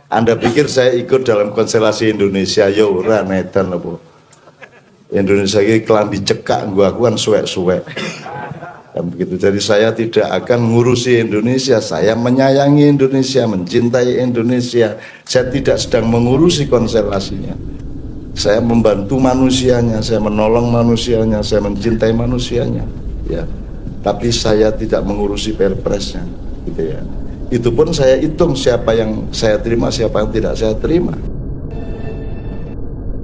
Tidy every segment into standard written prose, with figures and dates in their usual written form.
Anda pikir saya ikut dalam konstelasi Indonesia? Ya ora nedan apa. Indonesia ini kelambi cekak gua kan suwek-suwek. Dan begitu. Jadi saya tidak akan ngurusi Indonesia. Saya menyayangi Indonesia, mencintai Indonesia. Saya tidak sedang mengurusi konstelasinya. Saya membantu manusianya, saya menolong manusianya, saya mencintai manusianya. Ya. Tapi saya tidak mengurusi perpresnya, gitu ya. Itu pun saya hitung siapa yang saya terima, siapa yang tidak saya terima.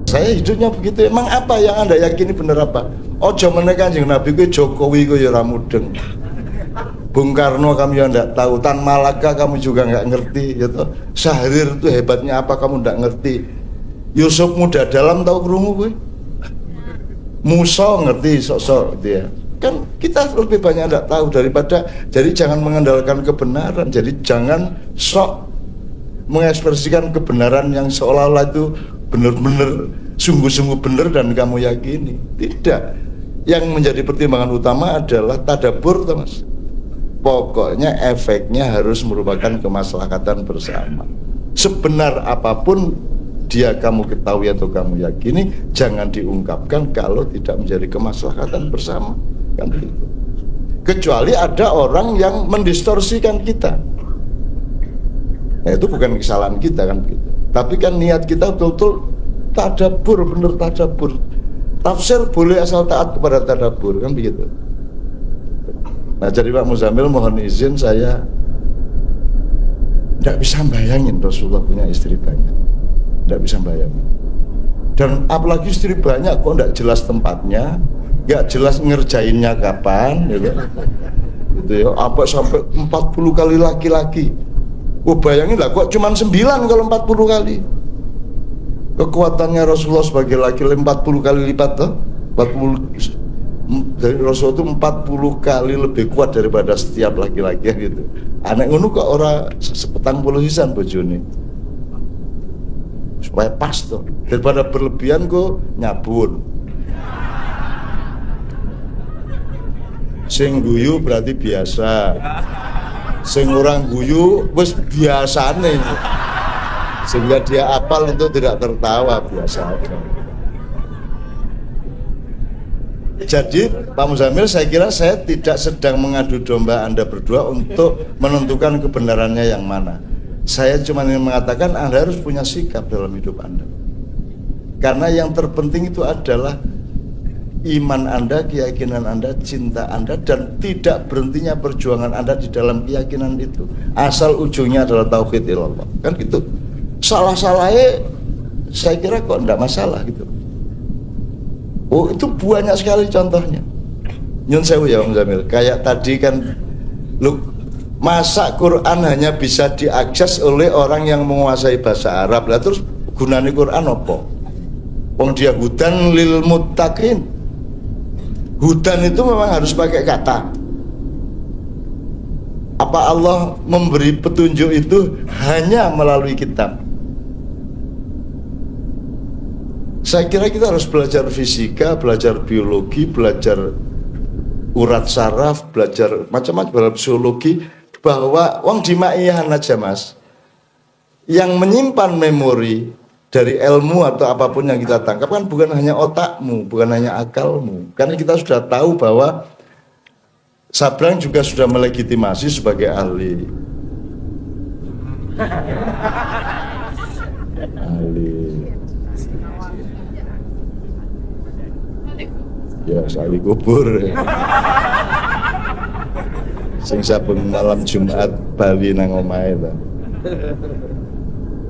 Saya hidupnya begitu. Emang apa yang Anda yakini benar apa? Ojo meneh Kanjeng Nabi ku Jokowi ku ya ora mudeng. Bung Karno kamu yang enggak tahu, Tan Malaka kamu juga enggak ngerti gitu. Syahrir itu hebatnya apa kamu enggak ngerti. Yusuf Muda Dalam tahu krungu kowe? Musa ngerti sok-sok dia. Kan kita lebih banyak enggak tahu daripada, jadi jangan mengandalkan kebenaran. Jadi jangan sok mengekspresikan kebenaran yang seolah-olah itu benar-benar sungguh-sungguh benar dan kamu yakini. Tidak. Yang menjadi pertimbangan utama adalah tadabbur, Mas. Pokoknya efeknya harus merupakan kemaslahatan bersama. Sebenar apapun dia kamu ketahui atau kamu yakini, jangan diungkapkan kalau tidak menjadi kemaslahatan bersama. Kan begitu. Kecuali ada orang yang mendistorsikan kita. Nah, itu bukan kesalahan kita kan begitu. Tapi kan niat kita betul-betul tadabbur, benar tadabbur. Tafsir boleh asal taat kepada tadabbur, kan begitu. Nah, jadi Pak Muzamil mohon izin, saya tidak bisa bayangin Rasulullah punya istri banyak. Tidak bisa bayangin. Dan apalagi istri banyak kok tidak jelas tempatnya, nggak jelas ngerjainnya kapan, gitu. Gitu ya, apa sampai 40 kali laki-laki. Oh bayangin lah, kok cuma 9 kalau 40 kali. Kekuatannya Rasulullah sebagai laki-laki 40 kali lipat tuh. 40 dari Rasul itu 40 kali lebih kuat daripada setiap laki-laki gitu. Anak ngono kok ora sepetang puluh sisan bojone. Supaya pas tuh. Daripada berlebihan kok nyabun. Sing guyu berarti biasa. Sing orang guyu wis biasane. Sehingga dia apal untuk tidak tertawa biasa aja. Jadi Pak Muzamil, saya kira saya tidak sedang mengadu domba Anda berdua untuk menentukan kebenarannya yang mana. Saya cuma ingin mengatakan Anda harus punya sikap dalam hidup Anda. Karena yang terpenting itu adalah iman Anda, keyakinan Anda, cinta Anda, dan tidak berhentinya perjuangan Anda di dalam keyakinan itu. Asal ujungnya adalah tauhid ilallah. Kan gitu. Salah-salahnya saya kira kok enggak masalah gitu. Oh itu banyak sekali contohnya. Nyun sewu ya Om Zamil. Kayak tadi kan lu, masa Quran hanya bisa diakses oleh orang yang menguasai bahasa Arab. Lah terus gunanya Quran apa? Wong dia hudan lil muttaqin. Hudan itu memang harus pakai kata. Apa Allah memberi petunjuk itu hanya melalui kitab? Saya kira kita harus belajar fisika, belajar biologi, belajar urat saraf, belajar macam-macam psikologi, bahwa wong dimaihan aja Mas. Yang menyimpan memori dari ilmu atau apapun yang kita tangkap kan bukan hanya otakmu, bukan hanya akalmu. Karena kita sudah tahu bahwa Sabrang juga sudah melegitimasi sebagai ahli. Ya, ahli kubur. Sing saben malam Jumat bali nang omahe ta.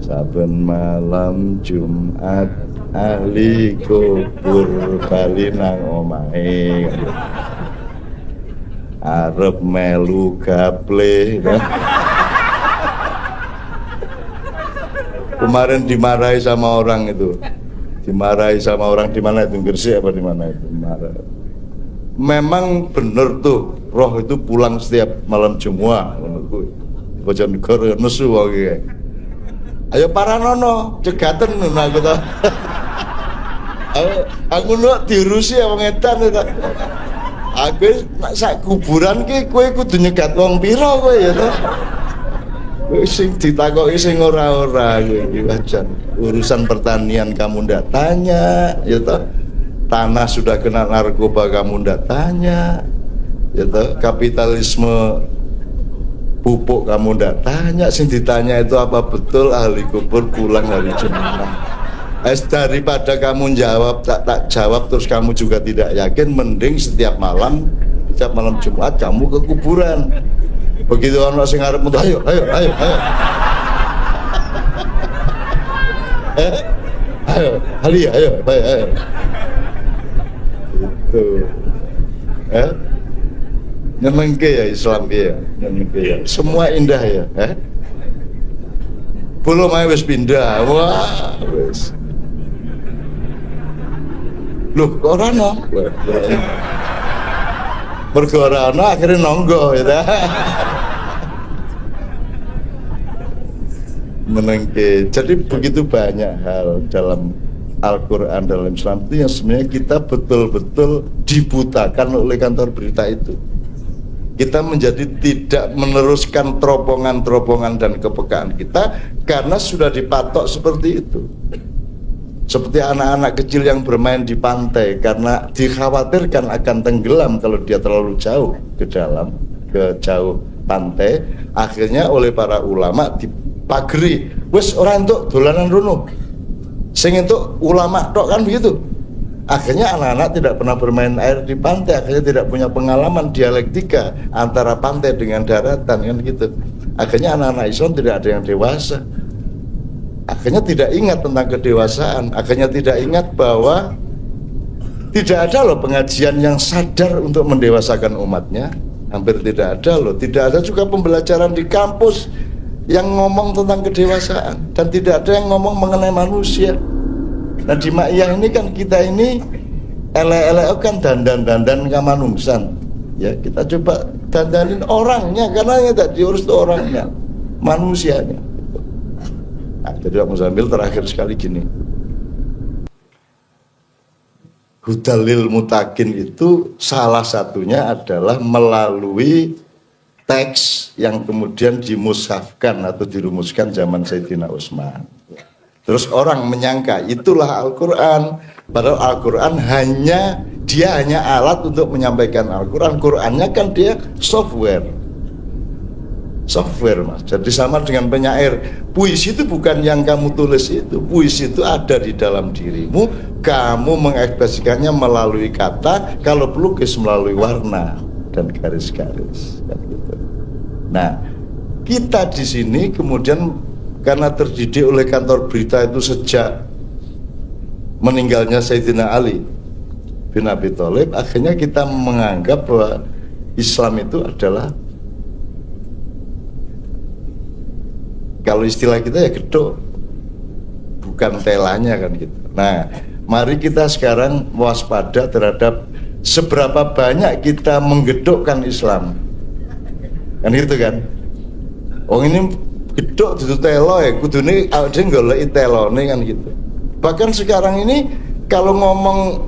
Saben malam Jumat ahli kubur bali nang omahe. Arep melu gaple. Kemarin dimarahi sama orang itu. Dimarahi sama orang di mana itu, Gresik apa di mana itu, marah. Memang bener tuh roh itu pulang setiap malam Jumat. Bojonegoro nesu wae. Ayo Paranono cegaten ngono aku to. Aku nuk diurusi wong edan to. Aku sak kuburan ki kowe kudu nyegat wong pira kowe ya to. Sing ditakoki sing ora-ora iki wajan. Urusan pertanian kamu ndak tanya, ya toh. Tanah sudah kena narkoba kamu ndak tanya, ya toh. Kapitalisme pupuk kamu ndak tanya, sing ditanya itu apa betul ahli kubur pulang hari Jumat. Daripada kamu jawab tak jawab terus kamu juga tidak yakin, mending setiap malam Jumat kamu ke kuburan. Begitu orang sing arep mutu, ayo. Ayo. Itu. Nyenengke ya Islam ya, nyenengke ya. Semua indah ya, Belum ae wis pindah. Wah, wis. Loh, kok ora ono? Mergo ora ono akhirnya nonggo ya. Menengke. Jadi begitu banyak hal dalam Al-Quran, dalam Islam itu yang sebenarnya kita betul-betul dibutakan oleh kantor berita itu. Kita menjadi tidak meneruskan terobosan dan kepekaan kita karena sudah dipatok seperti itu. Seperti anak-anak kecil yang bermain di pantai karena dikhawatirkan akan tenggelam kalau dia terlalu jauh ke jauh pantai, akhirnya oleh para ulama dipageri, wes orang entuk dolanan rono, sing entuk ulama tok, kan begitu. Akhirnya anak-anak tidak pernah bermain air di pantai, akhirnya tidak punya pengalaman dialektika antara pantai dengan daratan, kan gitu. Akhirnya anak-anak Islam tidak ada yang dewasa, akhirnya tidak ingat tentang kedewasaan, akhirnya tidak ingat bahwa tidak ada loh pengajian yang sadar untuk mendewasakan umatnya, hampir tidak ada loh. Tidak ada juga pembelajaran di kampus yang ngomong tentang kedewasaan, dan tidak ada yang ngomong mengenai manusia. Nah di Ma'iyah ini kan kita ini elek-elek kan dandan-dandan kamanungsan, ya kita coba dandanin orangnya, karena yang tak diurus itu orangnya, manusianya. Nah, jadi Pak Muzamil terakhir sekali gini, Hudalil Mutakin itu salah satunya adalah melalui teks yang kemudian dimushafkan atau dirumuskan zaman Sayyidina Utsman. Terus orang menyangka itulah Al-Quran, padahal Al-Quran hanya alat untuk menyampaikan Al-Quran. Qurannya kan dia software Mas. Jadi sama dengan penyair, puisi itu bukan yang kamu tulis itu, puisi itu ada di dalam dirimu, kamu mengekspresikannya melalui kata, kalau pelukis melalui warna dan garis-garis, kan gitu. Nah, kita di sini kemudian karena terdidik oleh kantor berita itu sejak meninggalnya Sayyidina Ali bin Abi Thalib, akhirnya kita menganggap bahwa Islam itu adalah, kalau istilah kita ya gedok, bukan telanya, kan gitu. Nah, mari kita sekarang waspada terhadap seberapa banyak kita menggedokkan Islam, kan gitu kan. Ini gedok dudu telo ya, kudune awake goleki telone, kan gitu. Bahkan sekarang ini kalau ngomong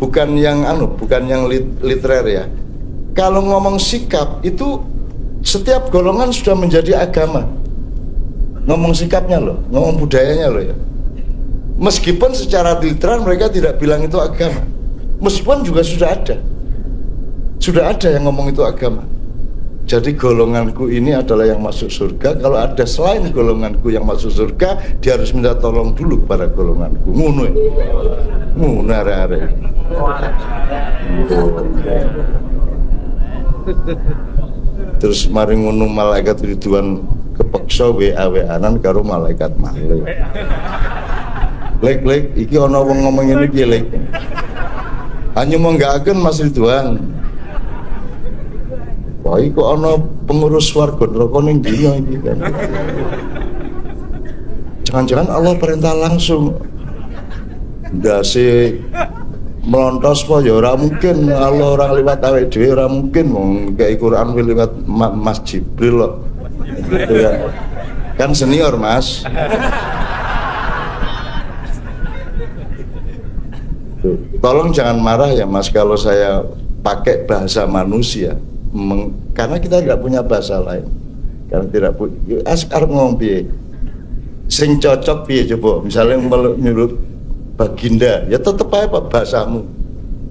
bukan yang literer ya, kalau ngomong sikap itu setiap golongan sudah menjadi agama. Ngomong sikapnya loh, ngomong budayanya loh ya. Meskipun secara literal mereka tidak bilang itu agama, meskipun juga sudah ada yang ngomong itu agama. Jadi golonganku ini adalah yang masuk surga. Kalau ada selain golonganku yang masuk surga, dia harus minta tolong dulu kepada golonganku. Ngono ya. Ngono arek-arek. Terus mari ngono malaikat Ridwan kepeksa WA-WA-an karo malaikat Malik. Lek iki ana wong ngomong ngene piye, Lek? Hanya menggakaken Mas Ridwan. Wah, kok ana pengurus warga neraka ning dunya iki kan. Jangan-jangan Allah perintah langsung. Ndase melontos po ya ora mungkin, Allah orang lewat awake dhewe ora mungkin wong gawe Quran lewat Mas Jibril loh. Gitu ya. Kan senior, Mas. Tuh, tolong jangan marah ya, Mas, kalau saya pakai bahasa manusia. Karena kita nggak punya bahasa lain. karena tidak punya arep ngomong piye sing cocok piye coba misalnya menurut Baginda ya tetep aja Pak bahasamu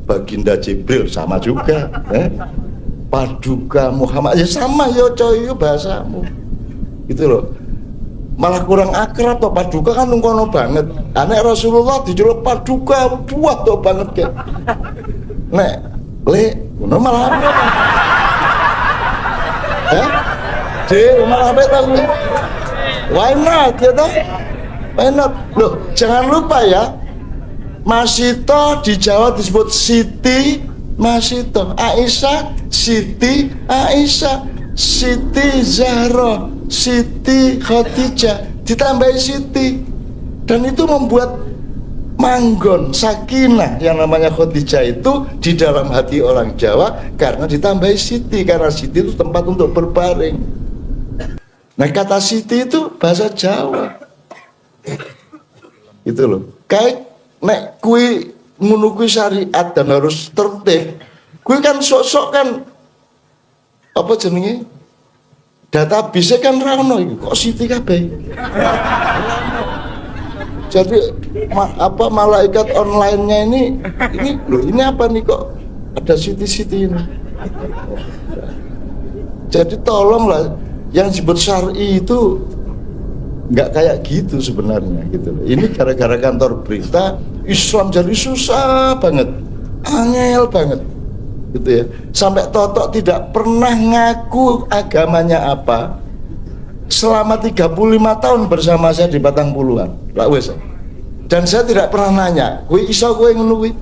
Baginda Jibril sama juga Paduka Muhammad ya sama ya coy bahasamu gitu loh malah kurang akrab toh Paduka kan nungkono banget anek Rasulullah dijeluk Paduka buat toh banget kayak nek le ngono malah malah apa tahu why not ya toh why not loh jangan lupa ya Masito di Jawa disebut Siti Masito, Aisyah Siti Aisyah, Siti Zahra, Siti Khadijah ditambahi Siti dan itu membuat manggon sakinah yang namanya Khadijah itu di dalam hati orang Jawa karena ditambahi Siti karena Siti itu tempat untuk berbaring. Nah kata Siti itu bahasa Jawa itu loh kayak nek kui menunggu syariat dan harus tertib kui kan sok-sok kan apa jenenge database kan rano kok Siti kabeh jadi apa malaikat online-nya ini loh ini apa nih kok ada Siti-Siti ini jadi tolonglah yang disebut syar'i itu nggak kayak gitu sebenarnya gitu. Ini gara-gara kantor berita Islam jadi susah banget, angel banget gitu ya. Sampai Totok tidak pernah ngaku agamanya apa selama 35 tahun bersama saya di Batang Puluhan Pak Wes. Dan saya tidak pernah nanya, kowe iso kowe ngono kuwi?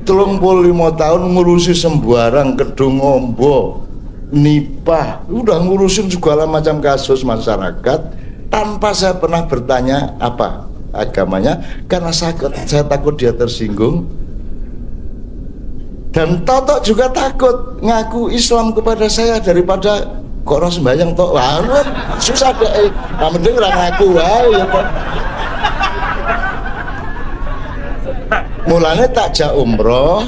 35 tahun ngurusi sembarang kedung ombo, nipah, udah ngurusin segala macam kasus masyarakat tanpa saya pernah bertanya apa agamanya karena saya takut dia tersinggung dan Totok juga takut ngaku Islam kepada saya daripada kok orang sembahyang tok wah susah deh mending orang ngaku ya kok mulanya takjak umroh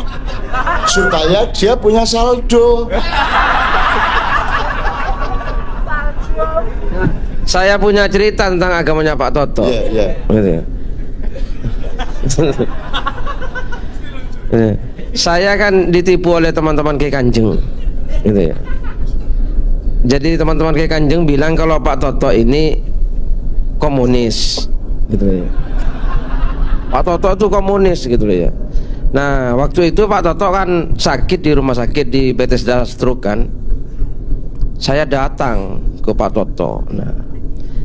supaya dia punya saldo. Saya punya cerita tentang agamanya Pak Toto. Iya. Gitu ya. Saya kan ditipu oleh teman-teman Kiai Kanjeng, gitu ya. Jadi teman-teman Kiai Kanjeng bilang kalau Pak Toto ini komunis, gitu ya. Pak Toto itu komunis, gitu ya. Nah waktu itu Pak Toto kan sakit di rumah sakit di Bethesda Stroke kan. Saya datang ke Pak Toto. Nah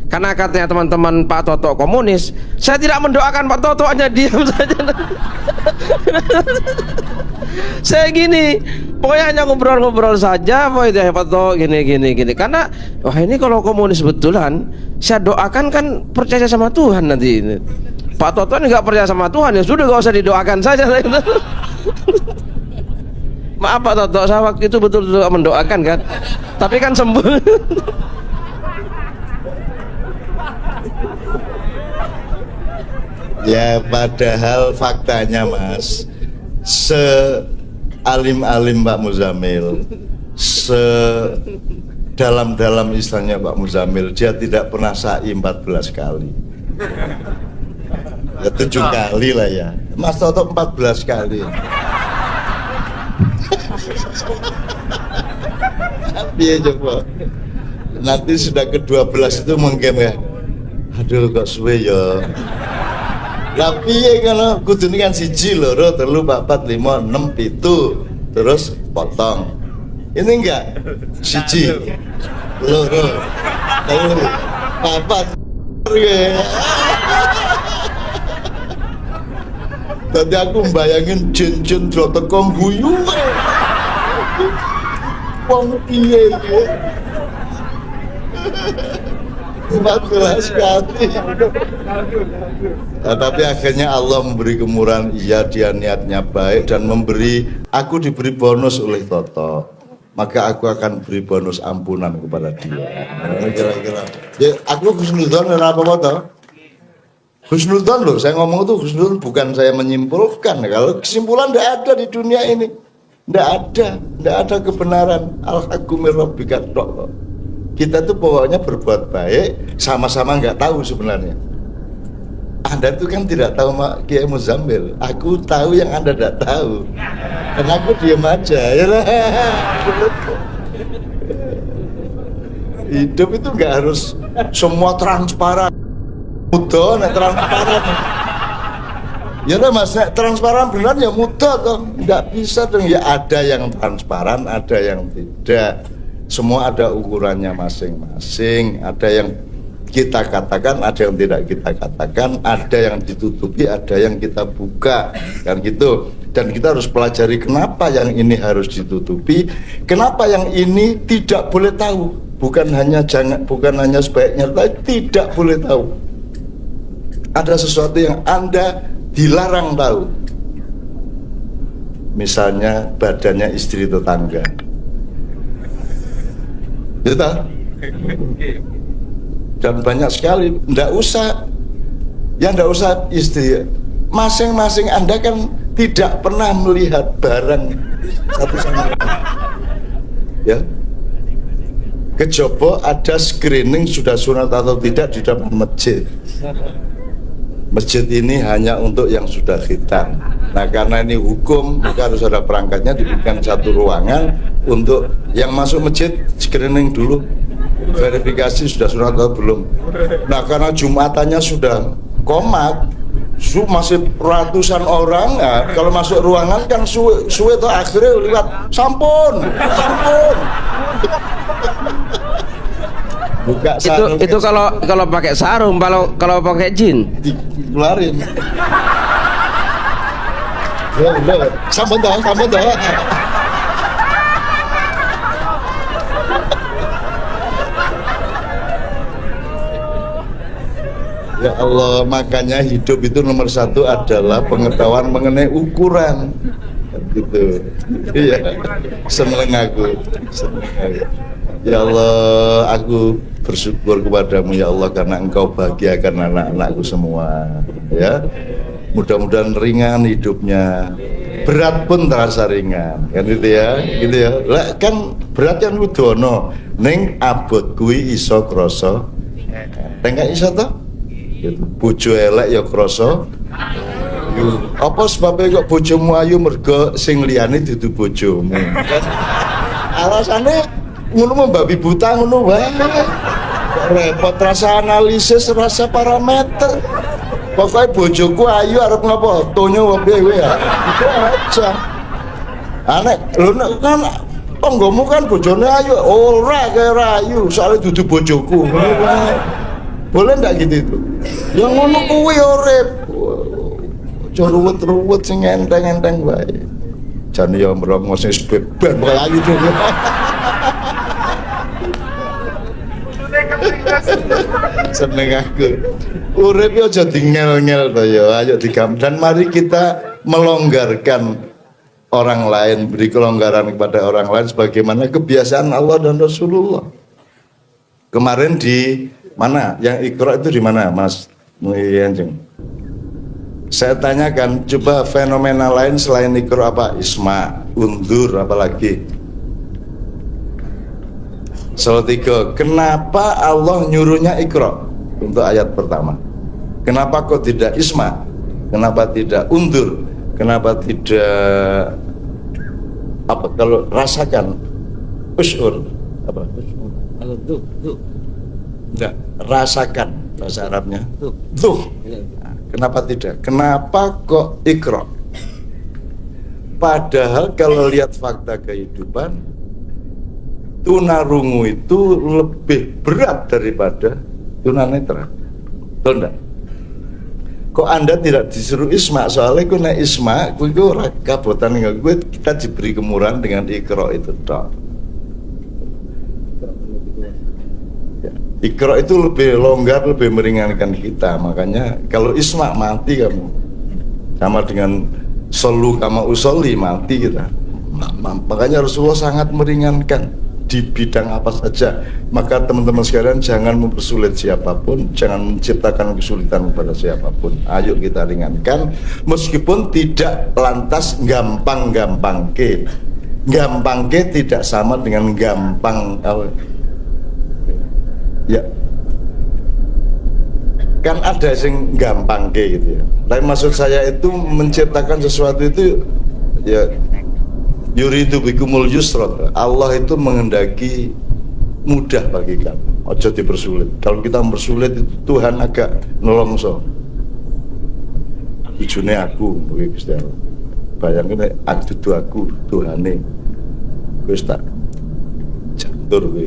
karena katanya teman-teman Pak Toto komunis, saya tidak mendoakan Pak Toto, hanya diam saja. Saya gini, pokoknya hanya ngobrol-ngobrol saja, pokoknya Pak Toto gini. Karena wah ini kalau komunis betulan, saya doakan kan percaya sama Tuhan nanti. Pak Toto ini nggak percaya sama Tuhan, ya sudah nggak usah didoakan saja. Maaf Pak Toto, saya waktu itu betul-betul mendoakan kan, tapi kan sembuh. Ya padahal faktanya Mas se-alim-alim Pak Muzamil, se-dalam-dalam istilahnya Pak Muzamil, dia tidak pernah sa'i 14 kali ya 7 kali lah ya Mas Toto 14 kali piye coba nanti sudah ke-12 itu mungkin ya aduh kok suwe ya tapi ya kalau kudu ini kan 1, 2, 3, 4, 5, 6, 7 terus potong ini enggak 1, 2, 3, 4 tadi aku bayangin jen-jen drotokong guyu wong piye 14 kali. Nah, tapi akhirnya Allah memberi kemurahan, iya dia niatnya baik dan aku diberi bonus oleh Toto, maka aku akan beri bonus ampunan kepada dia. Kira-kira ya aku husnudzon apa toh? Husnudzon loh, saya ngomong itu husnudzon bukan saya menyimpulkan. Kalau kesimpulan tidak ada di dunia ini, tidak ada kebenaran. Al-haqqu min rabbika. Kita tuh pokoknya berbuat baik, sama-sama nggak tahu sebenarnya. Anda tuh kan tidak tahu Mak Kiai Muzammil. Aku tahu yang Anda tidak tahu. Dan aku diam aja. Ya lah. Hidup itu nggak harus semua transparan. Mudah, nek transparan. Ya lah Mas, nek transparan benar ya mudah toh. Nggak bisa dong. Ya ada yang transparan, ada yang tidak. Semua ada ukurannya masing-masing. Ada yang kita katakan, ada yang tidak kita katakan, ada yang ditutupi, ada yang kita buka, kan gitu. Dan kita harus pelajari kenapa yang ini harus ditutupi, kenapa yang ini tidak boleh tahu. Bukan hanya sebaiknya, tapi tidak boleh tahu. Ada sesuatu yang Anda dilarang tahu. Misalnya badannya istri tetangga. Gitu. Dan banyak sekali, ndak usah istri, masing-masing Anda kan tidak pernah melihat barang satu sama lain, ya. Kejopo ada screening sudah sunat atau tidak di depan masjid. Masjid ini hanya untuk yang sudah khitan. Nah karena ini hukum, maka harus ada perangkatnya, diberikan satu ruangan untuk yang masuk masjid screening dulu, verifikasi sudah sunat atau belum. Nah karena jumatannya sudah komat, masih ratusan orang, nah, kalau masuk ruangan kan suwe tuh akhirnya lihat sampun. Buka sarung. Itu kalau pakai sarung, kalau pakai jin dikeluarin. Sampun toh. Ya Allah, makanya hidup itu nomor satu adalah pengetahuan mengenai ukuran, gitu. Iya, seneng aku. Ya Allah, aku bersyukur kepadamu ya Allah karena Engkau bahagiakan anak-anakku semua. Ya, mudah-mudahan ringan hidupnya, berat pun terasa ringan, kan gitu ya, Lah kan berat kan wudono, ning abot kuwi iso krasa, tengah iso toh? Gitu. Bojo elek ya krasa. Apa sebabnya kok bojomu ayu mergo sing liyane dudu bojomu? Alasane ngono membabi buta ngono wae. Repot rasa analisis, rasa parameter. Pokoknya bojoku ayu arep ngopo? Tonyo wae ya. Itu aja. Aneh, lho kan tonggomu kan bojone ayu, ora kaya ayu, soalnya dudu bojoku. Boleh ndak gitu itu? Yang ngono kuwi urip. Aja ruwet-ruwet sing enteng-enteng wae. Jane ya mrong sing beban kaya ayu to. Seneng aku. Urip yo aja dingel-ngel to ya. Ayo dan mari kita melonggarkan orang lain, beri kelonggaran kepada orang lain sebagaimana kebiasaan Allah dan Rasulullah. Kemarin di mana? Yang Iqra itu di mana, Mas Muhyiddin? Saya tanyakan, coba fenomena lain selain Iqra apa? Isma, undur, apalagi? Soal 3, kenapa Allah nyuruhnya Iqra untuk ayat pertama? Kenapa kok tidak Isma? Kenapa tidak undur? Kenapa tidak apa kalau rasakan? Usyur apa? Enggak, rasakan bahasa Arabnya. Tuh. Nah, kenapa tidak? Kenapa kok Iqra? Padahal kalau lihat fakta kehidupan, tunarungu itu lebih berat daripada tunanetra. Betul enggak? Kok Anda tidak disuruh Isma? Soalnya gue naik Isma, gue ora kabotan enggak, gue kita diberi kemurahan dengan Iqra itu tok. Iqra itu lebih longgar, lebih meringankan kita. Makanya kalau Isma mati kamu, sama dengan solu kama usolli, mati kita. Makanya Rasulullah sangat meringankan di bidang apa saja. Maka teman-teman sekalian jangan mempersulit siapapun, jangan menciptakan kesulitan kepada siapapun. Ayo kita ringankan, meskipun tidak lantas gampang-gampang ke tidak sama dengan gampang. Ya, kan ada yang gampang kayak gitu ya. Tapi maksud saya itu menciptakan sesuatu itu ya yuridu bikumul yusra. Allah itu menghendaki mudah bagi kamu. Ojo dipersulit. Kalau kita mempersulit itu Tuhan agak nolongso. Tujune aku, Gusti Allah. Bayangin aku Tuhane. Wis tak jantur kowe.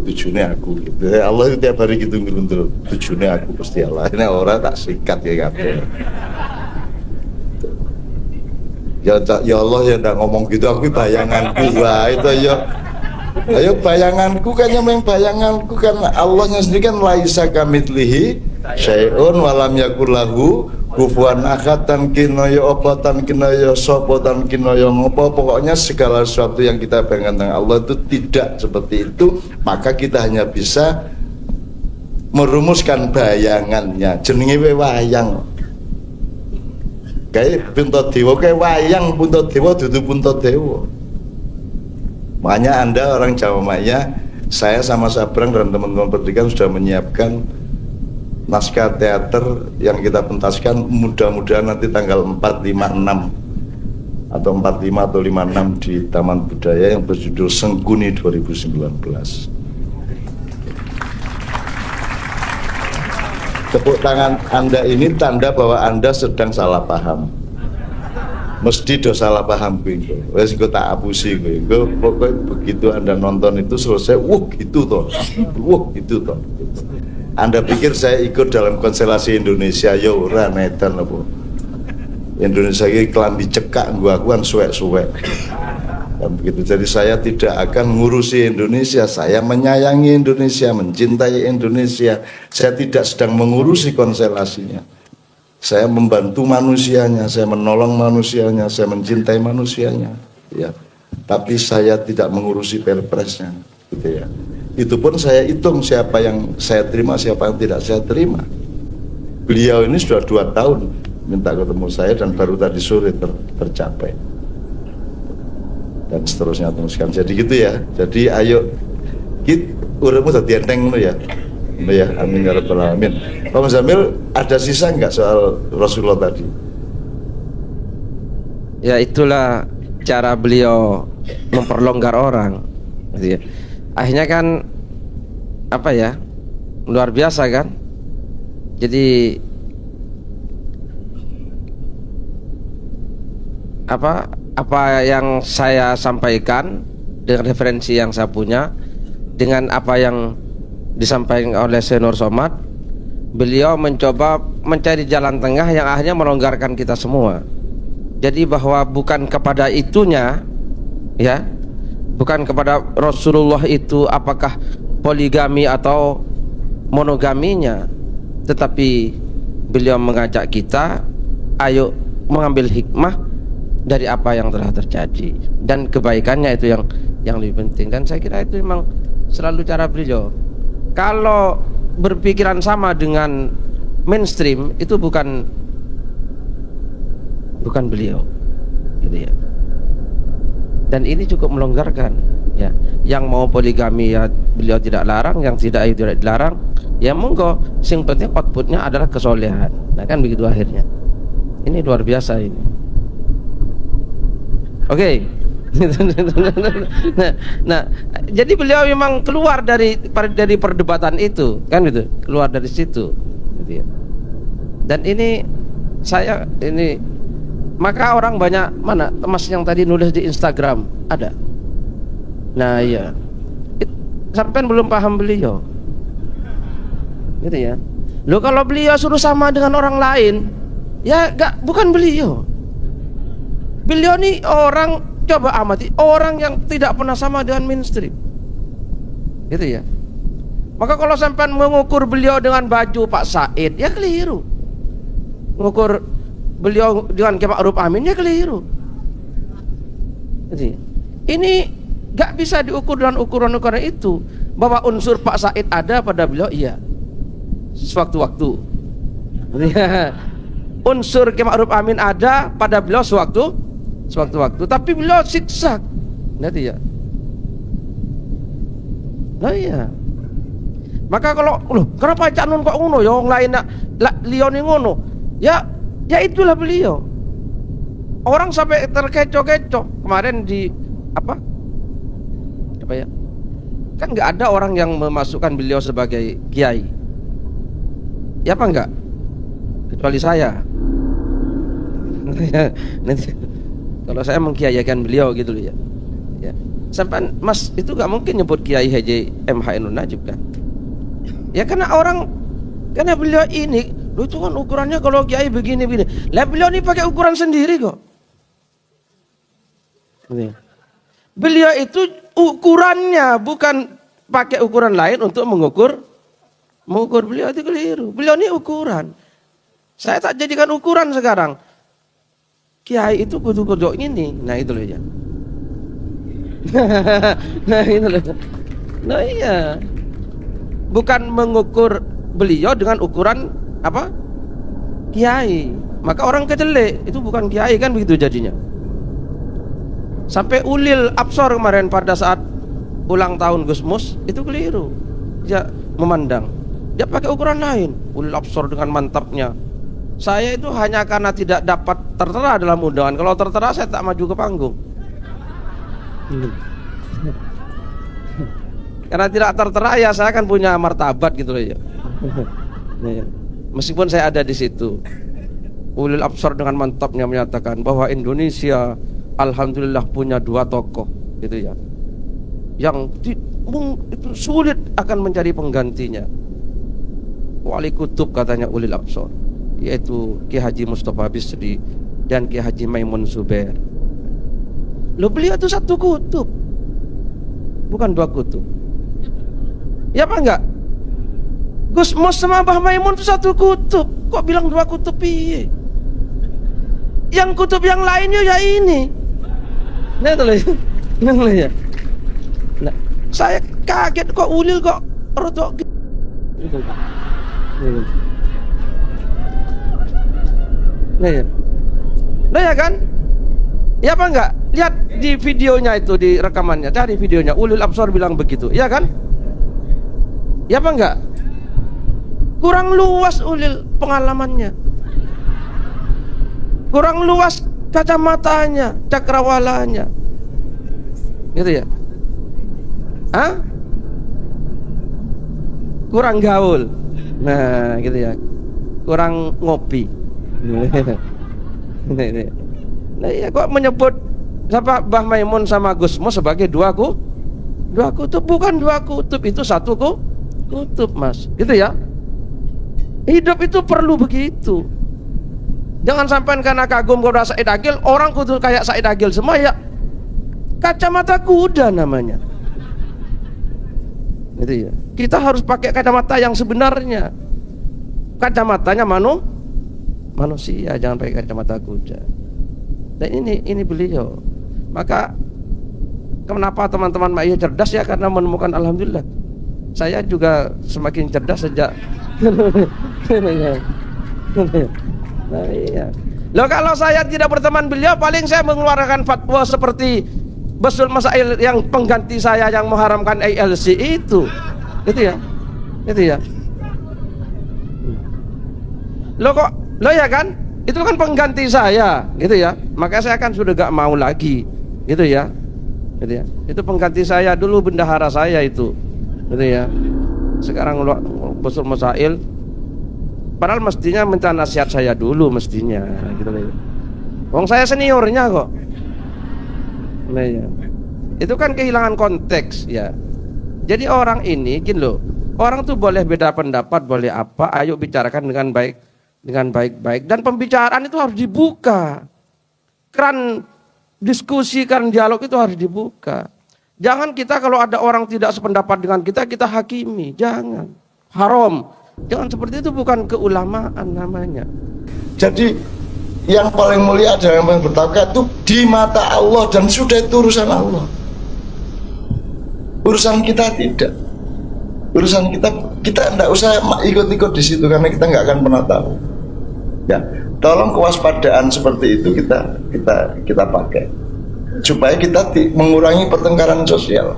Tujune aku gitu. Allah itu tiap hari gitu ngeluntur. Tujune aku Gusti Allah. Ini orang tak sikat ya kabeh. Ya Allah ya ndak ngomong gitu, aku bayanganku. Wah itu ya. Ayo bayanganku kan yang bayanganku kan Allahnya sendiri kan laisa kamitslihi syai'un walam yakul lahu kufuwan ahad, tan kinoyo apa tan kinoyo sapa tan kinoyo ngopo, pokoknya segala sesuatu yang kita bayangkan tentang Allah itu tidak seperti itu, maka kita hanya bisa merumuskan bayangannya. Jenenge wayang kayak Puntadewa, kayak wayang Puntadewa dudu Puntadewa. Makanya Anda orang Jawa Maya, saya sama Sabrang dan teman-teman pendidikan sudah menyiapkan naskah teater yang kita pentaskan, mudah-mudahan nanti tanggal 4, 5, 6 atau 45 atau 56 di Taman Budaya yang berjudul Sengkuni 2019. Tepuk tangan Anda ini tanda bahwa Anda sedang salah paham. Mesti do salah paham gue. Wes gue tak apusi gue. Pokoknya begitu Anda nonton itu selesai, gitu toh. Gitu toh. Anda pikir saya ikut dalam konstelasi Indonesia? Ya ora netan apa. Indonesia ini kelambi cekak gua kan suwek-suwek. Dan begitu, jadi saya tidak akan ngurusi Indonesia. Saya menyayangi Indonesia, mencintai Indonesia. Saya tidak sedang mengurusi konstelasinya. Saya membantu manusianya, saya menolong manusianya, saya mencintai manusianya, ya. Tapi saya tidak mengurusi perpresnya, gitu ya. Itu pun saya hitung siapa yang saya terima, siapa yang tidak saya terima. Beliau ini sudah 2 tahun minta ketemu saya dan baru tadi sore tercapai. Dan seterusnya teruskan. Jadi gitu ya. Jadi ayo kita uremu dadi enteng ngono ya. Ya, amin ya rabbal alamin. Pak Muzamil, ada sisa nggak soal Rasulullah tadi? Ya itulah cara beliau memperlonggar orang, gitu ya. Akhirnya kan apa ya, luar biasa kan. Jadi apa yang saya sampaikan dengan referensi yang saya punya, dengan apa yang disampaikan oleh Senur Somad, beliau mencoba mencari jalan tengah yang akhirnya melonggarkan kita semua. Jadi bahwa bukan kepada itunya, ya, bukan kepada Rasulullah itu apakah poligami atau monogaminya, tetapi beliau mengajak kita, ayo mengambil hikmah dari apa yang telah terjadi dan kebaikannya itu yang lebih penting. Dan saya kira itu memang selalu cara beliau. Kalau berpikiran sama dengan mainstream itu bukan beliau, gitu ya. Dan ini cukup melonggarkan, ya. Yang mau poligami ya beliau tidak larang, yang tidak itu tidak dilarang. Ya monggo, sing penting outputnya adalah kesolehan. Nah kan begitu akhirnya. Ini luar biasa ini. Oke. Nah, jadi beliau memang keluar dari perdebatan itu, kan gitu, keluar dari situ, gitu ya. Dan ini maka orang banyak, mana Mas yang tadi nulis di Instagram ada. Nah iya, sampai belum paham beliau, gitu ya. Loh kalau beliau suruh sama dengan orang lain, ya bukan beliau. Beliau nih orang, coba amati orang yang tidak pernah sama dengan mainstream, gitu ya. Maka kalau sampai mengukur beliau dengan baju Pak Said, ya keliru. Mengukur beliau dengan Kiai Ma'ruf Amin, ya keliru. Jadi ini gak bisa diukur dengan ukuran-ukuran itu. Bahwa unsur Pak Said ada pada beliau, iya, sewaktu-waktu. Unsur Kiai Ma'ruf Amin ada pada beliau sewaktu-waktu, tapi beliau siksa, nanti ya. Nah iya, Maka kalau loh, kenapa Cak Nun kok ngono ya wong lain liyane ngono? Ya itulah beliau. Orang sampai terkecoh-kecoh kemarin di apa ya? Kan nggak ada orang yang memasukkan beliau sebagai kiai. Ya apa enggak? Kecuali saya. Nanti kalau saya mengkiaikan beliau gitu loh ya. Ya. Sampai Mas itu nggak mungkin nyebut Kiai Haji M. Ainun Najib kan? Ya karena beliau ini, lu itu kan ukurannya kalau kiai begini. Lah beliau ini pakai ukuran sendiri kok. Beliau itu ukurannya bukan pakai ukuran lain untuk mengukur beliau itu keliru. Beliau ini ukuran. Saya tak jadikan ukuran sekarang. Kiai itu kudu ini. Nah itu loh ya. Nah itu loh. Nah iya. Bukan mengukur beliau dengan ukuran apa? Kiai. Maka orang kecelek itu bukan kiai kan begitu jadinya. Sampai Ulil Absor kemarin pada saat ulang tahun Gus Mus itu keliru. Dia memandang. Dia pakai ukuran lain. Ulil Absor dengan mantapnya. Saya itu hanya karena tidak dapat tertera dalam undangan. Kalau tertera saya tak maju ke panggung. Karena tidak tertera ya saya kan punya martabat gitu ya. Meskipun saya ada di situ. Ulil Absar dengan mantapnya menyatakan bahwa Indonesia alhamdulillah punya 2 tokoh gitu ya. Yang itu sulit akan mencari penggantinya. Wali kutub katanya Ulil Absar, yaitu Ki Haji Mustafa Bisri dan Ki Haji Maimun Zubair. Loh beliau itu 1 kutub, bukan 2 kutub. Ya apa enggak? Gus Mus sama Mbah Maimun itu 1 kutub. Kok bilang 2 kutub piye? Yang kutub yang lainnya ya ini. Nah itu loh. Nah, ya. Nah, saya kaget kok Ulil kok rodok gitu. Nah ya. Nah ya kan? Ya apa enggak? Lihat di videonya itu, di rekamannya, cari videonya. Ulil Absar bilang begitu, ya kan? Ya apa enggak? Kurang luas Ulil pengalamannya, kurang luas kacamatanya, cakrawalanya, gitu ya? Hah? Kurang gaul, nah gitu ya? Kurang ngopi. Nah ya kok menyebut siapa Mbah Maimun sama Gus Mus sebagai 2 kutub? Bukan 2 kutub, itu 1 kutub Mas, gitu ya. Hidup itu perlu begitu. Jangan sampai karena kagum kepada Said Agil, orang kudu kayak Said Agil semua ya. Kacamata kuda namanya, gitu ya. Kita harus pakai kacamata yang sebenarnya. Kacamatanya manusia, jangan pakai kacamata kuda. Dan ini beliau. Maka kenapa teman-teman Ma'iyah cerdas ya? Karena menemukan alhamdulillah. Saya juga semakin cerdas sejak nah, iya. Loh kalau saya tidak berteman beliau, paling saya mengeluarkan fatwa seperti Basul Masail yang pengganti saya yang mengharamkan ALC itu. Gitu ya. Gitu ya. Lo ya kan? Itu kan pengganti saya, gitu ya. Maka saya kan sudah gak mau lagi, gitu ya. Gitu ya. Itu pengganti saya dulu, bendahara saya itu, gitu ya. Sekarang Basul Masail, padahal mestinya minta nasihat saya dulu mestinya, gitu ya. Wong saya seniornya kok. Nah, ya. Itu kan kehilangan konteks ya. Jadi orang ini gini loh, orang tuh boleh beda pendapat, boleh apa, ayo bicarakan dengan baik-baik, dan pembicaraan itu harus dibuka. Keran diskusi, keran dialog itu harus dibuka. Jangan kita kalau ada orang tidak sependapat dengan kita hakimi, jangan. Haram. Jangan seperti itu, bukan keulamaan namanya. Jadi yang paling mulia adalah yang paling bertakwa itu di mata Allah, dan sudah itu urusan Allah. Urusan kita tidak. Urusan kita tidak usah ikut-ikut di situ karena kita nggak akan pernah tahu. Ya, tolong kewaspadaan seperti itu kita pakai supaya kita mengurangi pertengkaran sosial.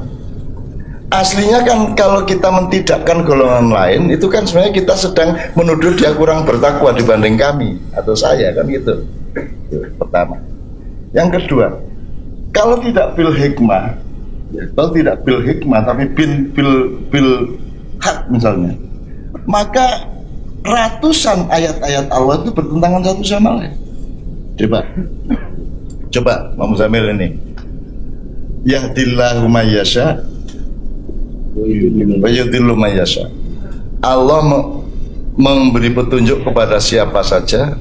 Aslinya kan kalau kita mentidakkan golongan lain, itu kan sebenarnya kita sedang menuduh dia kurang bertakwa dibanding kami atau saya, kan gitu. Itu pertama. Yang kedua, kalau tidak bil hikmah, kalau tidak bil hikmah tapi bil hak misalnya, maka ratusan ayat-ayat Allah itu bertentangan satu sama lain. Coba Pak Muzamil ini, yahdillahu may yasha wa yudhillu may yasha. Allah memberi petunjuk kepada siapa saja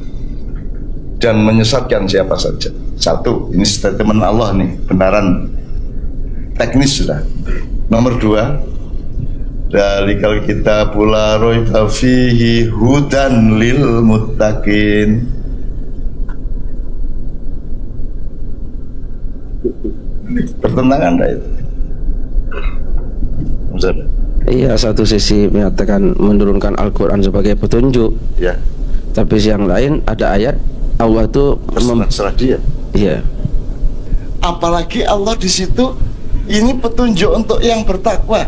dan menyesatkan siapa saja. Satu, ini statement Allah nih, benaran teknis sudah. Nomor dua, dalikal kitabul la raiba fihi hudan lil muttaqin. Bertentangan enggak itu? Iya, satu sisi menyatakan menurunkan Al-Quran sebagai petunjuk, Ya. tapi yang lain ada ayat Allah itu Terserah dia. iya. Apalagi Allah di situ ini petunjuk untuk yang bertakwa.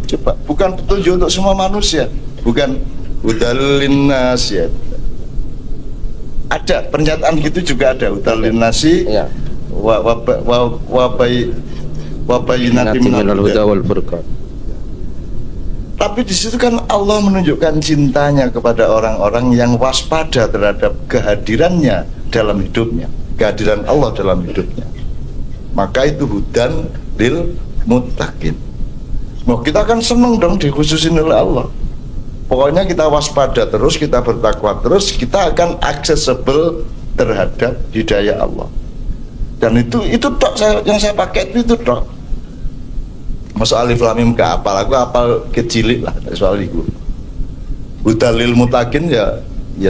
Coba, bukan petunjuk untuk semua manusia, bukan hudalin nas ya. Ada pernyataan gitu juga ada, hudalin nasi Iya. wabayinati minal huda. wal furqan. Tapi di situ kan Allah menunjukkan cintanya kepada orang-orang yang waspada terhadap kehadirannya dalam hidupnya, kehadiran Allah dalam hidupnya. Maka itu hudan lil muttaqin. Nah, kita kan seneng dong dikhususin oleh Allah. Pokoknya kita waspada terus, kita bertakwa terus, kita akan accessible terhadap hidayah Allah. Dan itu tok yang saya pakai itu tok. Masa alif lam mim gak apal, aku apal kecilik lah soal itu. Hudalil mutakin ya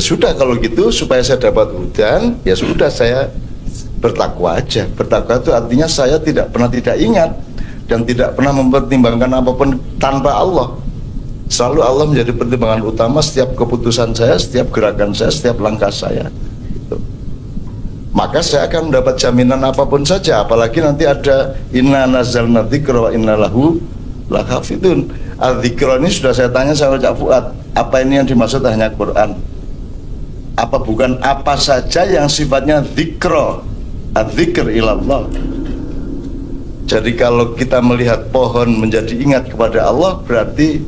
sudah, kalau gitu supaya saya dapat hudan, ya sudah saya bertakwa aja. Bertakwa itu artinya saya tidak pernah tidak ingat dan tidak pernah mempertimbangkan apapun tanpa Allah. Selalu Allah menjadi pertimbangan utama setiap keputusan saya, setiap gerakan saya, setiap langkah saya. Maka saya akan mendapat jaminan apapun saja, apalagi nanti ada inna nazzalna dzikra wa inna lahu lahafidun. Al-dzikra ini sudah saya tanya sama Cak Fuad, apa ini yang dimaksud hanya Quran? Apa bukan apa saja yang sifatnya dzikra, adzikr ilallah. Jadi kalau kita melihat pohon menjadi ingat kepada Allah, berarti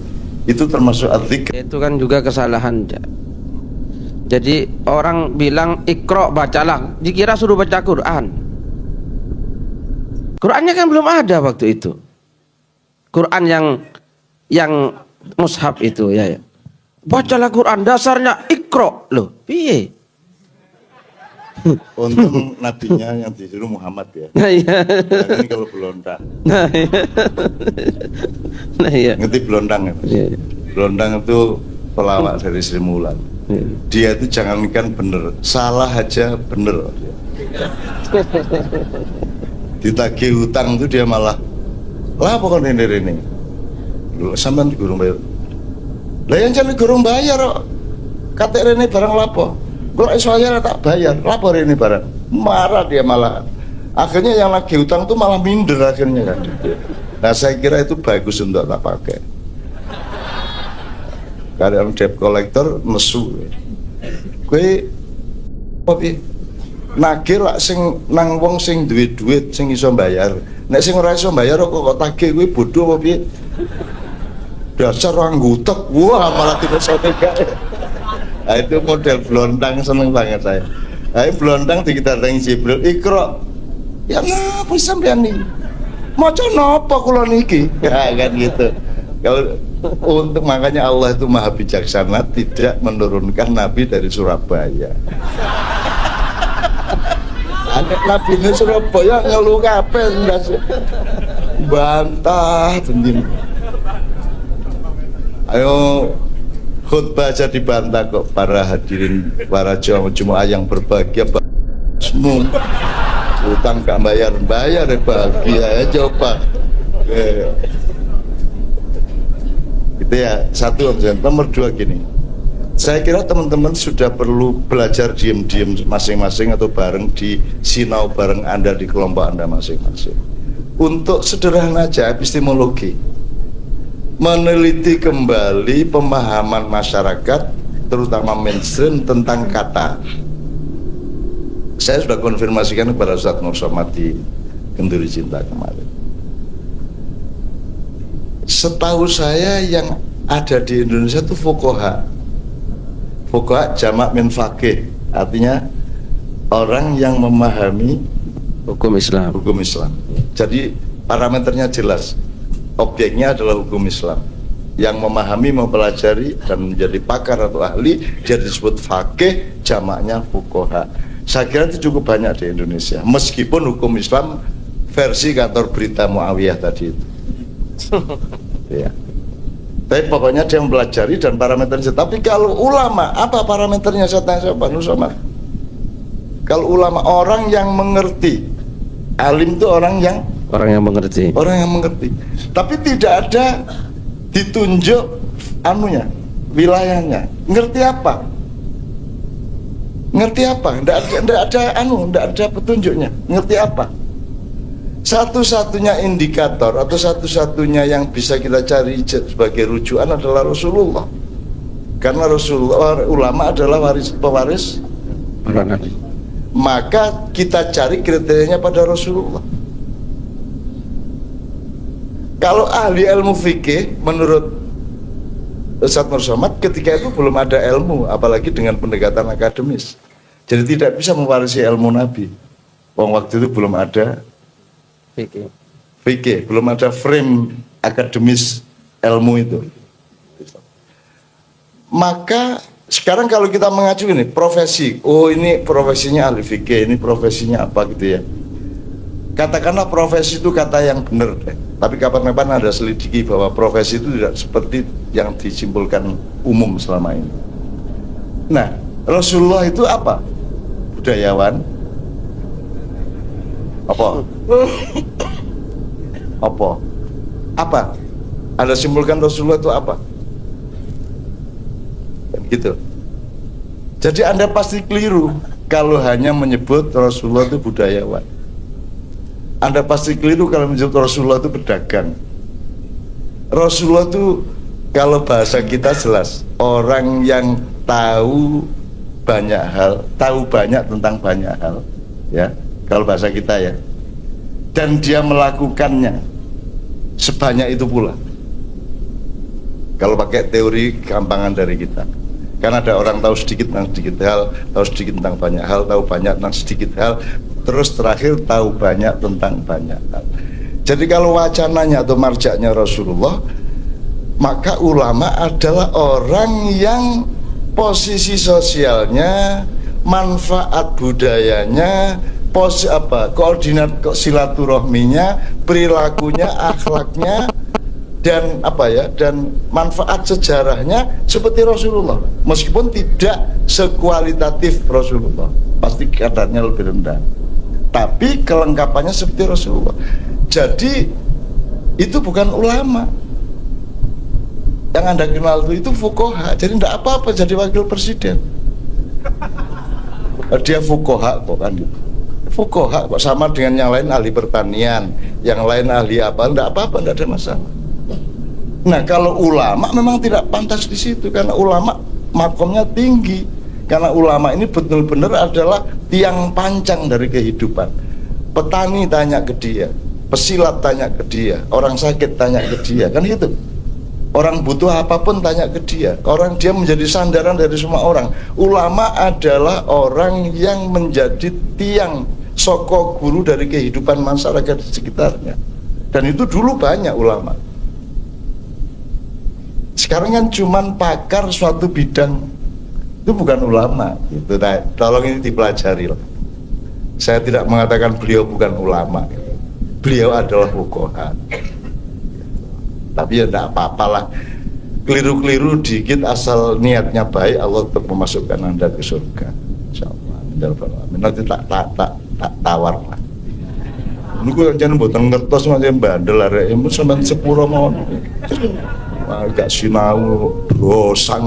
itu termasuk adzikr. Itu kan juga kesalahan. Jadi orang bilang Iqra, bacalah, dikira suruh baca Quran. Qurannya kan belum ada waktu itu. Quran yang mushaf itu ya. Bacalah Quran, dasarnya Iqra. Loh, piye? Untung nabinya yang disuruh Muhammad ya. Nah iya. Nah, ini kalau belondang. Nah iya. Ngerti belondang ya? Iya. Belondang itu pelawak dari Sri Mulat. Dia itu jangankan bener, salah aja bener. Ditagih hutang itu dia malah lah pokoknya ini lu sampean gurung bayar. Lah yang jadi gurung bayar kok. Kata ini barang lapo. Kalau saya tak bayar, lapor ini barang. Marah dia malah. Akhirnya yang lagi hutang tuh malah minder akhirnya kan. Nah saya kira itu bagus untuk tak pakai. Karena debt collector nesu. Kowe apa nagih lak sing nang wong sing duwe duit sing iso bayar. Nek sing ora iso bayar kok tagih kowe bodoh apa piye? Dasar orang gutek. Wah, malah tidak iso gak. Nah, itu model blondang, seneng banget saya. Nah, blondang dikitareng Jibril, Iqra. Ya ngapa sampean iki? Maca napa kula niki? Ya kan gitu. Kalau untuk makanya Allah itu maha bijaksana, tidak menurunkan nabi dari Surabaya. Anak nabi ini Surabaya ngeluh kabeh bantah tendim. Ayo khutbah aja dibantah kok para hadirin, para jemaah yang berbahagia. Semua utang gak bayar ya bahagia ya coba. Itu ya satu. Nomor dua gini, saya kira teman-teman sudah perlu belajar diem-diem masing-masing atau bareng di sinau bareng Anda di kelompok Anda masing-masing untuk sederhana aja epistemologi. meneliti kembali pemahaman masyarakat terutama mainstream tentang kata. Saya sudah konfirmasikan kepada Ustaz Nur Somad di Kenduri Cinta kemarin. Setahu saya yang ada di Indonesia itu fuqaha. Fuqaha jamak min faqih, artinya orang yang memahami Hukum Islam. hukum Islam. Jadi parameternya jelas. Objeknya adalah hukum Islam. Yang memahami, mempelajari dan menjadi pakar atau ahli dia disebut faqih, jamaknya fuqaha. Saya kira itu cukup banyak di Indonesia. Meskipun hukum Islam versi kantor berita Muawiyah tadi itu. Ya. Tapi pokoknya dia mempelajari dan parameternya. Tapi kalau ulama, apa parameternya? Saya tanya sama Pak Nur Somad. Kalau ulama orang yang mengerti, alim itu orang yang mengerti. Tapi tidak ada ditunjuk anunya, wilayahnya. Ngerti apa? Nggak ada petunjuknya. Ngerti apa? Satu-satunya indikator atau satu-satunya yang bisa kita cari sebagai rujukan adalah Rasulullah. Karena Rasulullah, ulama adalah pewaris Para nabi. maka kita cari kriterianya pada Rasulullah. Kalau ahli ilmu fikih menurut Ustaz Nur Somad ketika itu belum ada ilmu, apalagi dengan pendekatan akademis. Jadi tidak bisa mewarisi ilmu Nabi. Waktu itu belum ada fikih, belum ada frame akademis ilmu itu. Maka sekarang kalau kita mengacu ini profesi, oh ini profesinya ahli fikih, ini profesinya apa gitu ya. Katakanlah profesi itu kata yang benar deh. Tapi kapan-kapan ada selidiki bahwa profesi itu tidak seperti yang disimpulkan umum selama ini. Nah, Rasulullah itu apa? Budayawan. Apa? Anda simpulkan Rasulullah itu apa? Gitu. Jadi Anda pasti keliru kalau hanya menyebut Rasulullah itu budayawan. Anda pasti keliru kalau menyebut Rasulullah itu pedagang. Rasulullah itu kalau bahasa kita jelas orang yang tahu banyak hal, tahu banyak tentang banyak hal, ya. Kalau bahasa kita ya. Dan dia melakukannya sebanyak itu pula. Kalau pakai teori gampangan dari kita. Karena ada orang tahu sedikit tentang sedikit hal, tahu sedikit tentang banyak hal, tahu banyak tentang sedikit hal, terus terakhir tahu banyak tentang banyak hal. Jadi kalau wacananya atau marjaknya Rasulullah, maka ulama adalah orang yang posisi sosialnya, manfaat budayanya, koordinat silaturahminya, perilakunya, akhlaknya, dan dan manfaat sejarahnya seperti Rasulullah, meskipun tidak sekualitatif Rasulullah, pasti kadarnya lebih rendah, tapi kelengkapannya seperti Rasulullah. Jadi itu bukan ulama yang Anda kenal itu fuqaha. Jadi tidak apa-apa jadi wakil presiden, dia fuqaha kok kan gitu. Fuqaha kok sama dengan yang lain ahli pertanian, yang lain ahli apa, tidak apa-apa, tidak ada masalah. Nah, kalau ulama memang tidak pantas di situ karena ulama makomnya tinggi. Karena ulama ini benar-benar adalah tiang pancang dari kehidupan. Petani tanya ke dia, pesilat tanya ke dia, orang sakit tanya ke dia, kan gitu. Orang butuh apapun tanya ke dia. Orang dia menjadi sandaran dari semua orang. Ulama adalah orang yang menjadi tiang soko guru dari kehidupan masyarakat di sekitarnya. Dan itu dulu banyak ulama. Sekarang kan cuman pakar suatu bidang, itu bukan ulama gitu. Nah, tolong ini dipelajari lah. Saya tidak mengatakan beliau bukan ulama, beliau adalah fuqaha. Tapi ya tidak apa-apalah, keliru-keliru dikit asal niatnya baik, Allah tetap memasukkan Anda ke surga, insyaallah. Nanti tak tawar lah. Niku jangan buatan ngertos macam bandel arek, sampean sepuro mawon. Agak sinau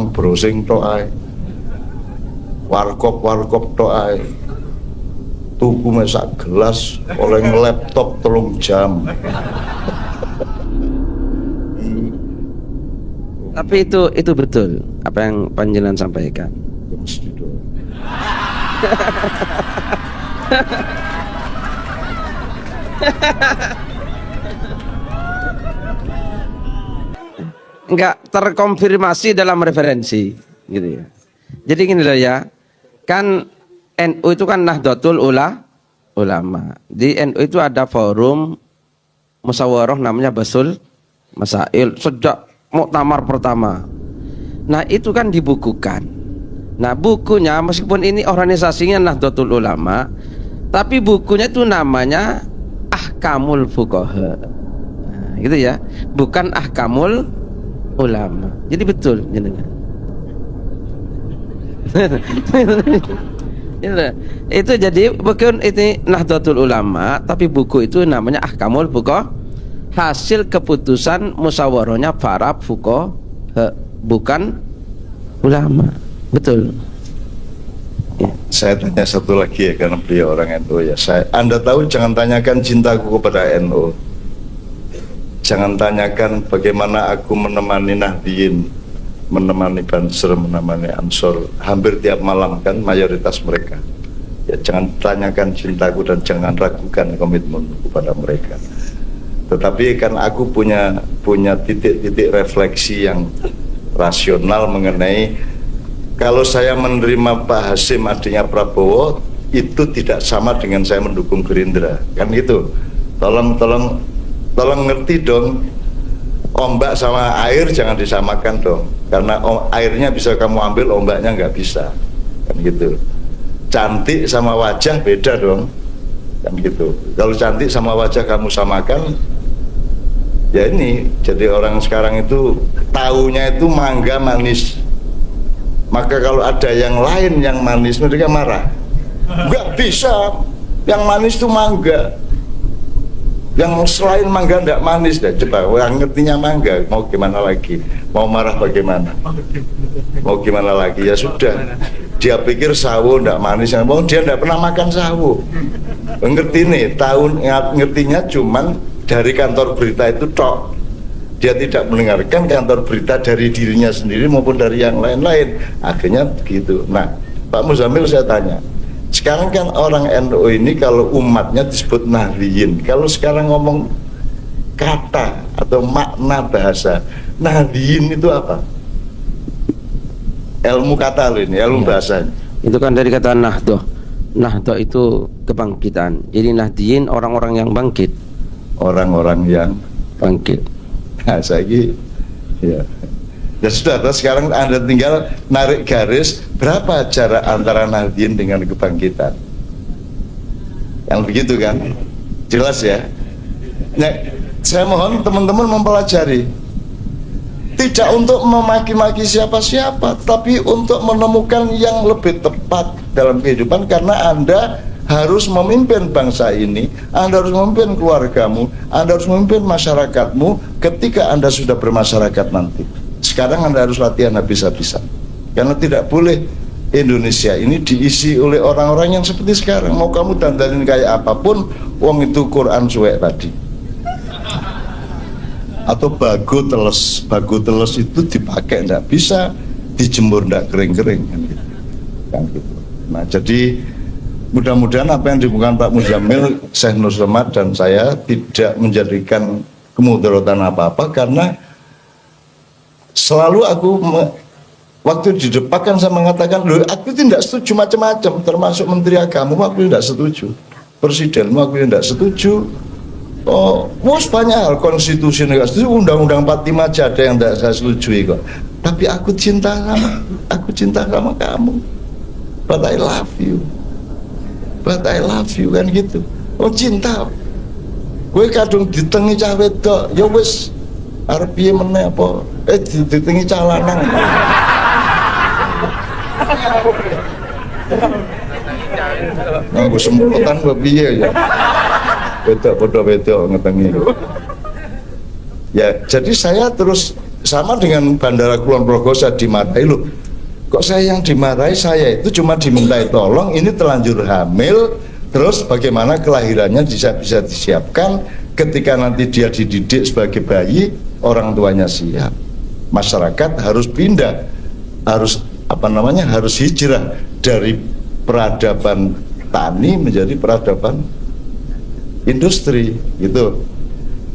brosing tok ae. Warkop tok ae. Tuku sak gelas oleh laptop 3 jam. Tapi itu betul apa yang panjenengan sampaikan. Ya, mesti dong. Enggak terkonfirmasi dalam referensi gitu ya. Jadi gini loh ya. Kan NU itu kan Nahdlatul Ulama. Di NU itu ada forum musyawarah namanya Basul Masail sejak muktamar pertama. Nah, itu kan dibukukan. Nah, bukunya meskipun ini organisasinya Nahdlatul Ulama, tapi bukunya itu namanya Ahkamul Fuqaha. Nah, gitu ya. Bukan Ahkamul Ulama. Jadi betul jenengan. Itu jadi bukan itu Nahdlatul Ulama, tapi buku itu namanya Ahkamul Fuqaha, hasil keputusan musyawarahnya para fuqaha, bukan ulama. Betul ya. Saya tanya satu lagi ya, karena beliau orang NU ya. Anda tahu, jangan tanyakan cintaku kepada NU, jangan tanyakan bagaimana aku menemani Nahdien, menemani Banser, menemani Ansor hampir tiap malam, kan mayoritas mereka. Ya, jangan tanyakan cintaku dan jangan ragukan komitmenku kepada mereka. Tetapi kan aku punya titik-titik refleksi yang rasional mengenai kalau saya menerima Pak Hasyim adiknya Prabowo itu tidak sama dengan saya mendukung Gerindra, kan gitu. Tolong ngerti dong, ombak sama air jangan disamakan dong, karena airnya bisa kamu ambil, ombaknya nggak bisa, kan gitu. Cantik sama wajah beda dong, kan gitu. Kalau cantik sama wajah kamu samakan, ya ini jadi orang sekarang itu taunya itu mangga manis, maka kalau ada yang lain yang manis mereka marah. Nggak bisa, yang manis itu mangga, yang selain mangga nggak manis. Dah coba orang ngertinya mangga, mau gimana lagi, mau marah bagaimana, mau gimana lagi, ya sudah. Dia pikir sawo nggak manis, mau dia nggak pernah makan sawo. Ngerti nih, ngertinya cuman dari kantor berita itu tok. Dia tidak mendengarkan kantor berita dari dirinya sendiri maupun dari yang lain-lain. Akhirnya begitu. Nah, Pak Muzamil, saya tanya, sekarang kan orang NU ini kalau umatnya disebut Nahdliyin, kalau sekarang ngomong kata atau makna bahasa, Nahdliyin itu apa? Ilmu kata loh ini, ilmu bahasanya. Itu kan dari kata Nahdoh. Nahdoh itu kebangkitan. Jadi Nahdliyin orang-orang yang bangkit. Orang-orang yang bangkit. Nah, saya ya. Ya sudah, terus sekarang Anda tinggal narik garis berapa jarak antara Nahdliyin dengan kebangkitan. Yang begitu kan? Jelas ya? Nah, saya mohon teman-teman mempelajari. Tidak untuk memaki-maki siapa-siapa, tapi untuk menemukan yang lebih tepat dalam kehidupan, karena Anda harus memimpin bangsa ini, Anda harus memimpin keluargamu, Anda harus memimpin masyarakatmu ketika Anda sudah bermasyarakat nanti. Sekarang Anda harus latihan habis-habisan, karena tidak boleh Indonesia ini diisi oleh orang-orang yang seperti sekarang. Mau kamu dandanin kayak apapun, wong itu Quran suwek tadi. Atau bago teles itu dipakai ndak bisa, dijemur ndak kering-kering, kan gitu. Nah, jadi mudah-mudahan apa yang dibutuhkan Pak Muzamil, Syekh Nur Somad dan saya tidak menjadikan kemudaratan apa-apa, karena selalu aku waktu di depan kan saya mengatakan, loh, aku tidak setuju macam-macam, termasuk Menteri Agama aku tidak setuju, Presidenmu aku tidak setuju. Oh, banyak hal, konstitusi nggak setuju, undang-undang 45 aja ada yang tidak saya setujui kok. Tapi aku cinta sama kamu. But I love you. But I love you, kan gitu. Oh, cinta. Gue kadung ditengi cah wedok, ya wis arep piye meneh apa? Ditengi cah lanang. Nganggo semprotan kok piye ya. Wedok ngetengi. Ya, jadi saya terus sama dengan Bandara Kulon Progo, saya dimarahi, loh. Kok saya yang dimarahi, saya itu cuma dimintai tolong, ini telanjur hamil, terus bagaimana kelahirannya bisa disiapkan ketika nanti dia dididik sebagai bayi, orang tuanya siap. masyarakat harus pindah, harus harus hijrah dari peradaban tani menjadi peradaban industri gitu.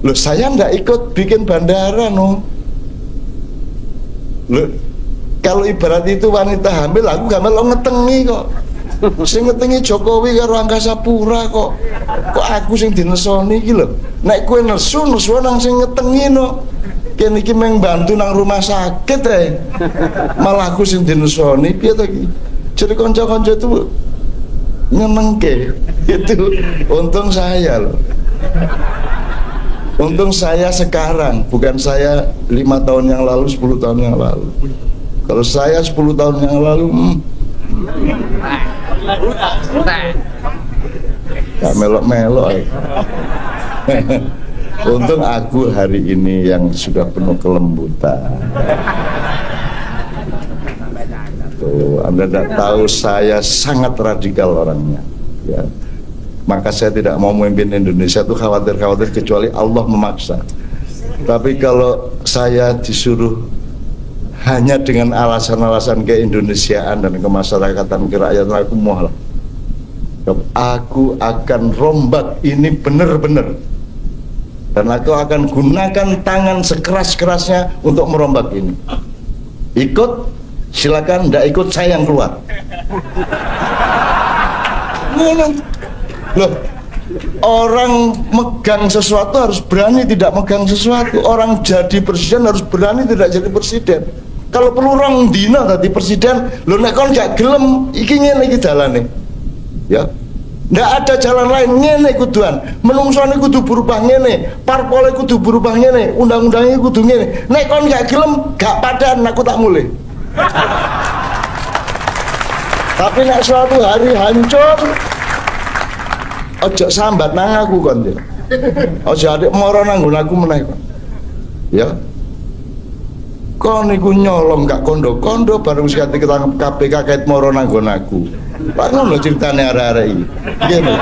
Loh, saya nggak ikut bikin bandara no. Loh, kalau ibarat itu wanita hamil, aku hamil lo ngetengi kok. Sing ngetengi Jokowi karo Angkasa Pura kok aku sing dinesoni iki lho. Nek kowe nesu nang sing ngetengi no. Kene iki meng bantu nang rumah sakit malah aku sing dinesoni piye to iki. Jadi kanca-kanca itu nyenengke itu. Untung saya loh. Untung saya sekarang, bukan saya 5 tahun yang lalu, 10 tahun yang lalu. Kalau saya 10 tahun yang lalu gak melok-melok Untung aku hari ini yang sudah penuh kelembutan. Tuh, Anda tidak tahu saya sangat radikal orangnya ya. Maka saya tidak mau memimpin Indonesia itu khawatir kecuali Allah memaksa. Tapi kalau saya disuruh hanya dengan alasan-alasan keindonesiaan dan kemasyarakatan kerakyatan, aku mohon, aku akan rombak ini benar-benar, dan aku akan gunakan tangan sekeras-kerasnya untuk merombak ini. Ikut silakan, tidak ikut saya yang keluar. Loh, orang megang sesuatu harus berani tidak megang sesuatu. Orang jadi presiden harus berani tidak jadi presiden. Kalau perlu orang dina tadi presiden, lo nek kon gak gelem iki ngene iki dalane. Ya. Ndak ada jalan lain, ngene kuduan. Menungsone kudu berubah ngene, parpole kudu berubah ngene, undang-undangnya kudu ngene. Nek kon gak gelem, gak padan aku tak mulai. Tapi nek suatu hari hancur, ojo sambat nang aku kon. Ojo adik moro nang aku meneh kon. Ya. Kon niku nyolong gak kondo-kondo bareng wis kate ketangkep KPK kait moro nang aku. Pak ngono ceritane arek-arek iki. Ngene.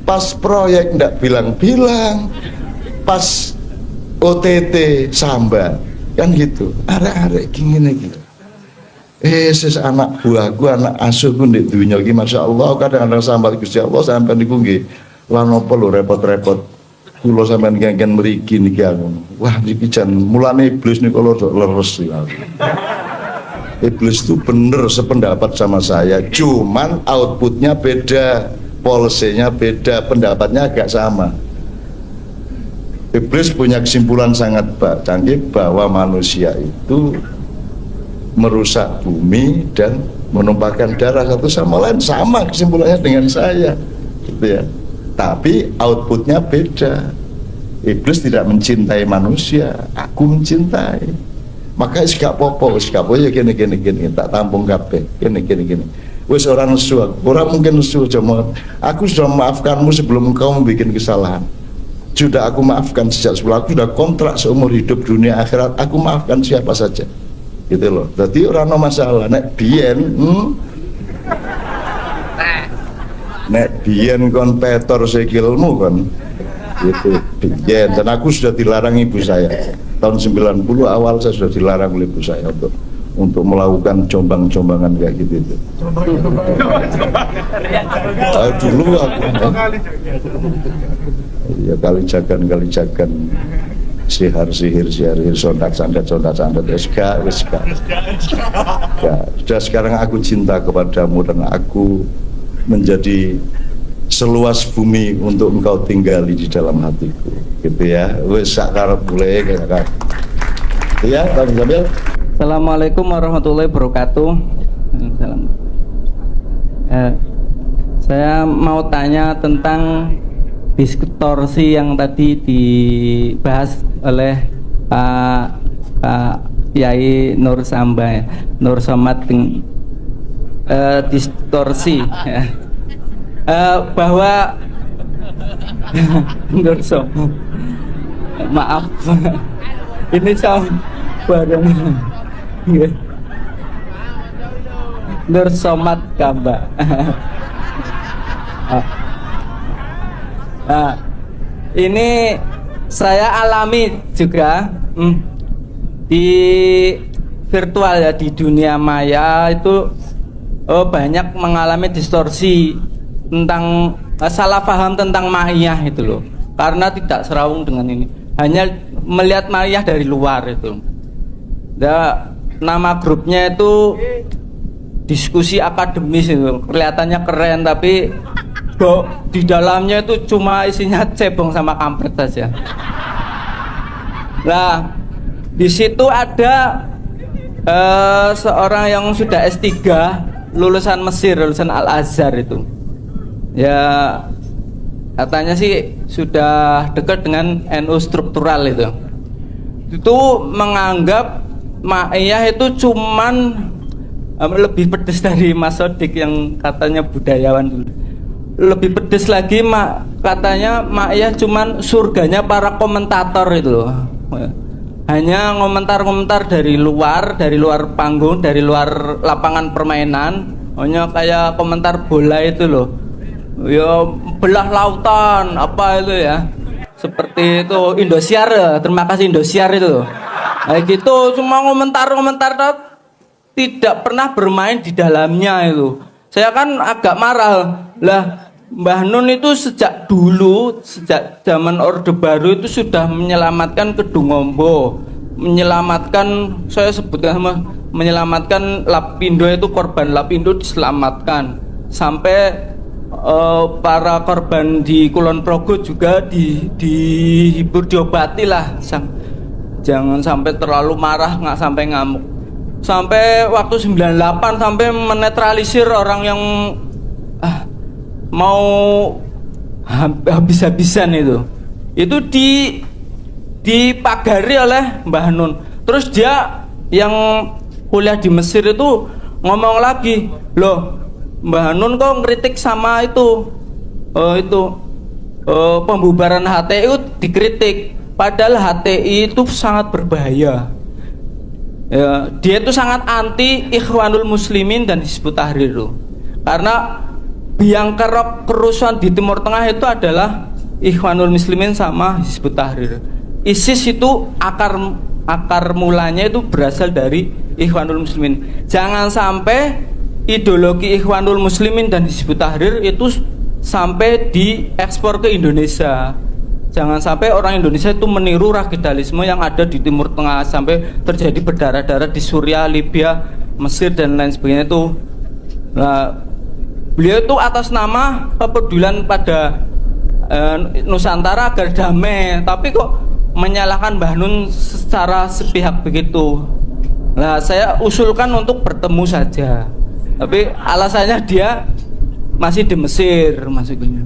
Pas proyek ndak bilang-bilang. Pas OTT sambat. Kan gitu. Arek-arek iki ngene iki. Ses anak buahku, anak asuhku ndek dunya iki masyaallah kadang-kadang sambat Gusti Allah sampean niku nggih lan apa lho repot-repot. Kulo sampean ngengken mriki niki aku. Wah niki jan mulane iblis niku leres ya. Iblis itu bener sependapat sama saya, cuman outputnya beda, polisinya beda, pendapatnya agak sama. Iblis punya kesimpulan sangat canggih bahwa manusia itu merusak bumi dan menumpahkan darah satu sama lain, sama kesimpulannya dengan saya, gitu ya. Tapi outputnya beda. Iblis tidak mencintai manusia, aku mencintai. Maka wis gak apa-apa, ya gini tak tampung kabeh. Gini. Wis ora nesu, ora mungkin nesu cuma aku sudah memaafkanmu sebelum engkau membuat kesalahan. Sudah aku maafkan sejak sebelum aku sudah kontrak seumur hidup dunia akhirat, aku maafkan siapa saja. Gitu loh. Jadi ora ono masalah nek biyen nek biyen kon petor sikilmu kon gitu biyen, dan aku sudah dilarang ibu saya tahun 90 awal, saya sudah dilarang oleh ibu saya untuk melakukan jombang-jombangan kayak gitu itu. Dulu aku ya kali jagan sihir sondak-sandat wis gak. Sudah sekarang aku cinta kepadamu dan aku menjadi seluas bumi untuk engkau tinggali di dalam hatiku, gitu ya. Wis sak karep boleh kayak ya, Bang Jamil. Assalamualaikum warahmatullahi wabarakatuh. Salam. Saya mau tanya tentang distorsi yang tadi dibahas oleh Pak Kiai Nur Somad, distorsi bahwa Nur Somad, maaf ini sama bareng Nur Somad Kamba. Nah, ini saya alami juga di virtual ya, di dunia maya itu banyak mengalami distorsi tentang salah paham tentang ma'iyah itu loh, karena tidak serawung dengan ini, hanya melihat ma'iyah dari luar itu. Nama grupnya itu diskusi akademis itu, kelihatannya keren tapi di dalamnya itu cuma isinya cebong sama kampret saja. Nah, di situ ada seorang yang sudah S3, lulusan Mesir, lulusan Al-Azhar itu. Ya, katanya sih sudah dekat dengan NU struktural itu. Itu menganggap ma'iyah itu cuman lebih pedes dari Mas Sodik yang katanya budayawan dulu. Lebih pedes lagi katanya ma'iyah cuman surganya para komentator itu loh. Hanya komentar-komentar dari luar panggung, dari luar lapangan permainan, hanya kayak komentar bola itu loh. Ya belah lautan apa itu ya. Seperti itu Indosiar, terima kasih Indosiar itu loh. Kayak gitu cuma komentar-komentar tidak pernah bermain di dalamnya itu. Saya kan agak marah. Lah Mbah Nun itu sejak dulu, sejak zaman Orde Baru itu sudah menyelamatkan Kedung Ombo, menyelamatkan, saya sebutkan sama, menyelamatkan Lapindo, itu korban Lapindo diselamatkan, sampai para korban di Kulon Progo juga dihibur, diobati lah, jangan sampai terlalu marah, nggak sampai ngamuk. Sampai waktu 98 sampai menetralisir orang yang mau habis-habisan itu dipagari oleh Mbah Nun. Terus dia yang kuliah di Mesir itu ngomong lagi, loh Mbah Nun kok ngeritik sama pembubaran HTI dikritik, padahal HTI itu sangat berbahaya ya, dia itu sangat anti Ikhwanul Muslimin dan Hizbut Tahrir itu, karena biang kerok kerusuhan di Timur Tengah itu adalah Ikhwanul Muslimin sama Hizbut Tahrir. ISIS itu akar mulanya itu berasal dari Ikhwanul Muslimin. Jangan sampai ideologi Ikhwanul Muslimin dan Hizbut Tahrir itu sampai diekspor ke Indonesia. Jangan sampai orang Indonesia itu meniru radikalisme yang ada di Timur Tengah, sampai terjadi berdarah-darah di Suriah, Libya, Mesir dan lain sebagainya itu. Nah, beliau itu atas nama kepedulian pada Nusantara agar damai, tapi kok menyalahkan Mbah Nun secara sepihak begitu. Nah, saya usulkan untuk bertemu saja, tapi alasannya dia masih di Mesir maksudnya.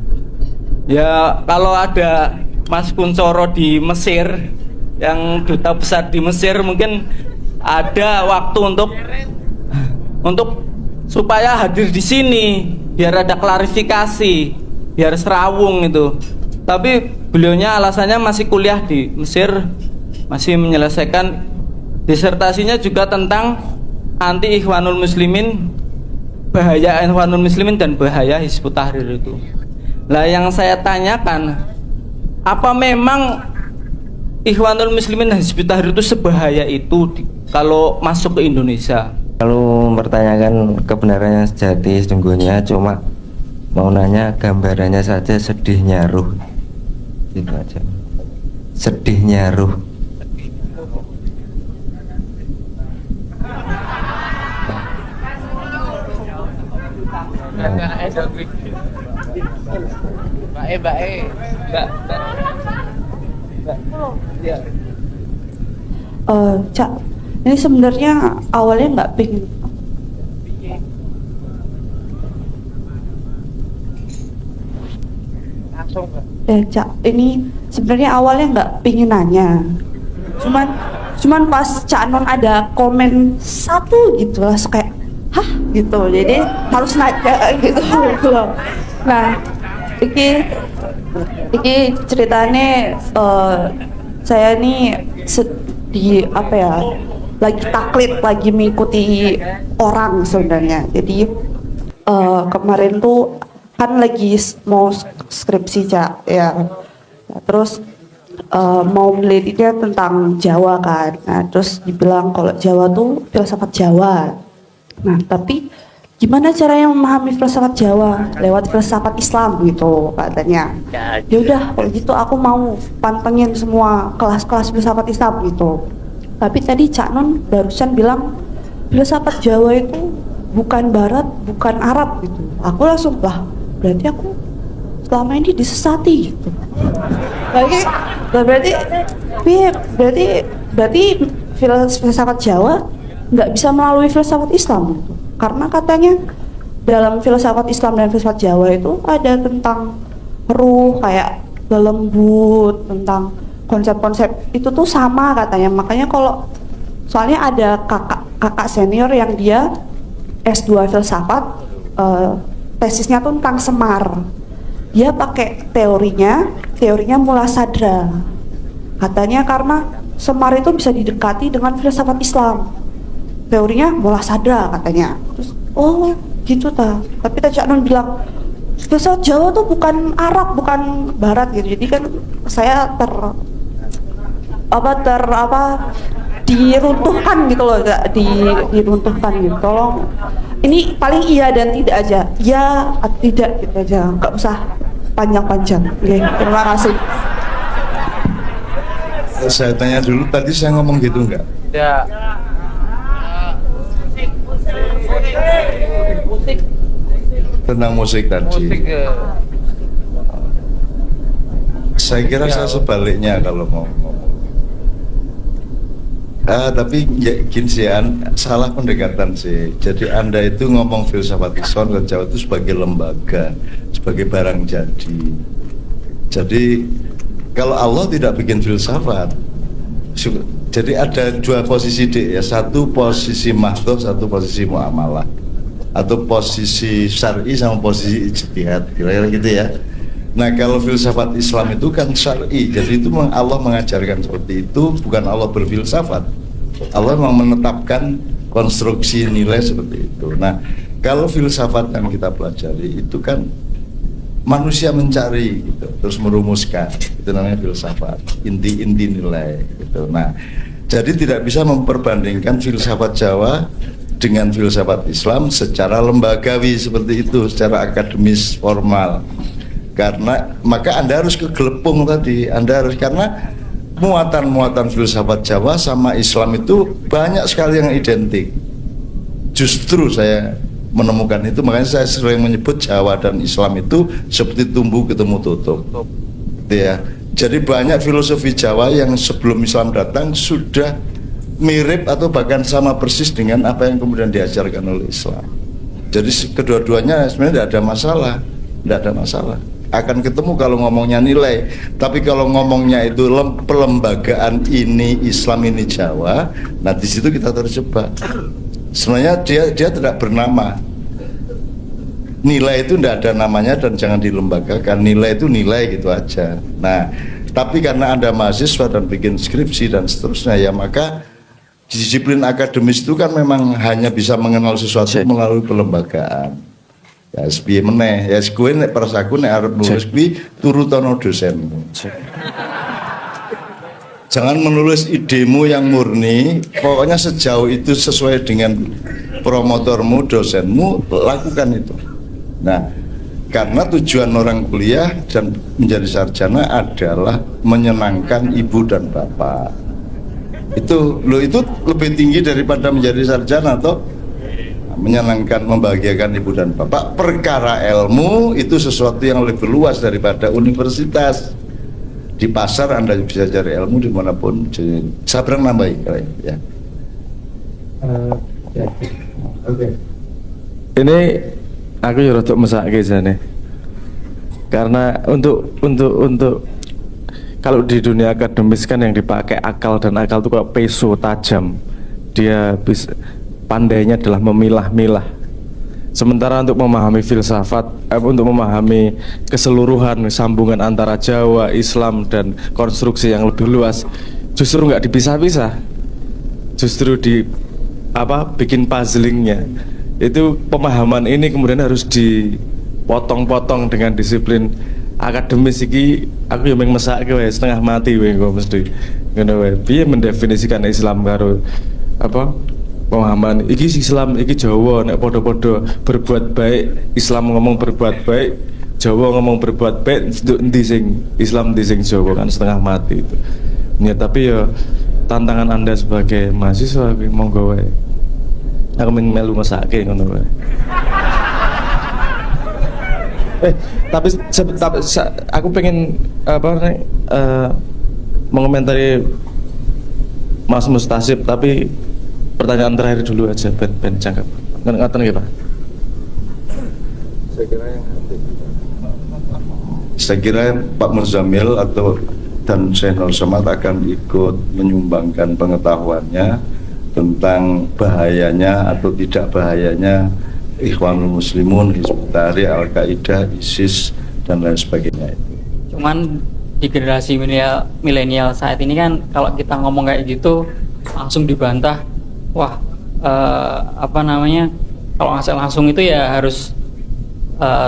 Ya kalau ada Mas Kuncoro di Mesir, yang duta besar di Mesir, mungkin ada waktu untuk supaya hadir di sini, biar ada klarifikasi, biar serawung itu. Tapi beliaunya alasannya masih kuliah di Mesir, masih menyelesaikan disertasinya juga tentang anti Ikhwanul Muslimin, bahaya Ikhwanul Muslimin dan bahaya Hizbut Tahrir itu. Lah yang saya tanyakan, apa memang Ikhwanul Muslimin dan Hizbut Tahrir itu sebahaya itu kalau masuk ke Indonesia? Kalau mempertanyakan kebenarannya sejati sesungguhnya, cuma mau nanya gambarannya saja sedihnya ruh, itu aja. Sedihnya ruh. Cak, ini sebenarnya awalnya nggak pingin. Cak, ini sebenarnya awalnya nggak pingin nanya. Cuman pas Cak Non ada komen satu gitu lah, kayak hah gitu, jadi harus nanya gitu loh. Nah, iki ceritanya saya nih di apa ya, lagi taklid, lagi mengikuti orang sebenarnya. Jadi kemarin tuh kan lagi mau skripsi Cak ya. Terus mau menelitinya tentang Jawa kan. Nah, terus dibilang kalau Jawa tuh filsafat Jawa. Nah, tapi gimana caranya memahami filsafat Jawa? Lewat filsafat Islam gitu katanya. Ya udah, kalau gitu aku mau pantengin semua kelas-kelas filsafat Islam gitu. Tapi tadi Cak Non barusan bilang filsafat Jawa itu bukan Barat, bukan Arab gitu. Aku langsung lah, berarti aku selama ini disesati gitu. Berarti filsafat Jawa nggak bisa melalui filsafat Islam gitu. Karena katanya dalam filsafat Islam dan filsafat Jawa itu ada tentang ruh, kayak lembut, tentang konsep-konsep itu tuh sama katanya. Makanya kalau soalnya ada kakak senior yang dia S2 filsafat, tesisnya tuh tentang Semar. Dia pakai teorinya Mullasadra. Katanya karena Semar itu bisa didekati dengan filsafat Islam. Teorinya Mullasadra katanya. Terus oh gitu ta. Tapi Cak Non bilang filsafat Jawa tuh bukan Arab, bukan Barat gitu. Jadi kan saya diruntuhkan gitu loh, diruntuhkan gitu. Tolong, ini paling iya dan tidak aja, ya atau tidak gitu aja, nggak usah panjang-panjang. Oke, terima kasih. Saya tanya dulu, tadi saya ngomong gitu nggak? Ya. Tentang musik tadi. Saya kira saya sebaliknya kalau mau ngomong. Tapi ya, gini sih, salah pendekatan sih. Jadi Anda itu ngomong filsafat Islam dan Jawa itu sebagai lembaga, sebagai barang jadi. Jadi kalau Allah tidak bikin filsafat, jadi ada dua posisi ya, satu posisi mahdhuf, satu posisi muamalah, atau posisi syar'i sama posisi ijtihad, kira-kira gitu ya. Nah kalau filsafat Islam itu kan syar'i, jadi itu Allah mengajarkan seperti itu, bukan Allah berfilsafat. Allah memang menetapkan konstruksi nilai seperti itu. Nah kalau filsafat yang kita pelajari itu kan manusia mencari gitu, terus merumuskan, itu namanya filsafat, inti-inti nilai gitu. Nah jadi tidak bisa memperbandingkan filsafat Jawa dengan filsafat Islam secara lembagawi seperti itu, secara akademis formal. Karena maka Anda harus ke gelepung tadi, Anda harus, karena muatan-muatan filsafat Jawa sama Islam itu banyak sekali yang identik. Justru saya menemukan itu, makanya saya sering menyebut Jawa dan Islam itu seperti tumbuh ketemu tutup. Gitu ya. Jadi banyak filosofi Jawa yang sebelum Islam datang sudah mirip atau bahkan sama persis dengan apa yang kemudian diajarkan oleh Islam. Jadi kedua-duanya sebenarnya tidak ada masalah, tidak ada masalah. Akan ketemu kalau ngomongnya nilai. Tapi kalau ngomongnya itu pelembagaan ini Islam, ini Jawa, nah di situ kita terjebak. Sebenarnya dia tidak bernama. Nilai itu tidak ada namanya dan jangan dilembagakan. Nilai itu nilai gitu aja. Nah, tapi karena Anda mahasiswa dan bikin skripsi dan seterusnya, ya maka disiplin akademis itu kan memang hanya bisa mengenal sesuatu melalui pelembagaan. Ya sepiye meneh, ya gue nek perasaku nek arep nulis kuwi turutono dosenmu. Jangan menulis idemu yang murni, pokoknya sejauh itu sesuai dengan promotormu, dosenmu, lakukan itu. Nah, karena tujuan orang kuliah dan menjadi sarjana adalah menyenangkan ibu dan bapak. Itu lebih tinggi daripada menjadi sarjana toh. Menyenangkan, membahagiakan ibu dan bapak. Perkara ilmu itu sesuatu yang lebih luas daripada universitas. Di pasar Anda bisa cari ilmu dimanapun. Sabrang nambahin ya. Oke. Ini aku ya rada mesake jane. Karena untuk kalau di dunia akademis kan yang dipakai akal, dan akal itu kayak peso tajam. Dia bisa, pandainya adalah memilah-milah. Sementara untuk memahami filsafat, untuk memahami keseluruhan sambungan antara Jawa, Islam dan konstruksi yang lebih luas, justru nggak dipisah-pisah. Justru bikin puzzlingnya. Itu pemahaman ini kemudian harus dipotong-potong dengan disiplin akademis iki aku yo mung mesake wae setengah mati wae kok mesti. Ngono wae. Piye mendefinisikan Islam karo apa? Pemahaman iki Islam iki Jawa nek padha-padha berbuat baik, Islam ngomong berbuat baik, Jawa ngomong berbuat baik, ndi sing Islam ndi sing Jawa kan setengah mati itu. Ya tapi ya tantangan Anda sebagai mahasiswa monggo wae. Aku melu mesake ngono wae. Tapi aku pengen mengomentari Mas Mustasib, tapi pertanyaan terakhir dulu aja ben cangkep. Ngaten nggih, Pak. Saya kira Pak Muzamil atau dan Syekh Nur Somad akan ikut menyumbangkan pengetahuannya tentang bahayanya atau tidak bahayanya Ikhwanul Muslimun, Hizbut Tahrir, Al-Qaeda, ISIS dan lain sebagainya itu. Cuman di generasi milenial saat ini kan kalau kita ngomong kayak gitu langsung dibantah. Wah, kalau ngasih langsung itu ya harus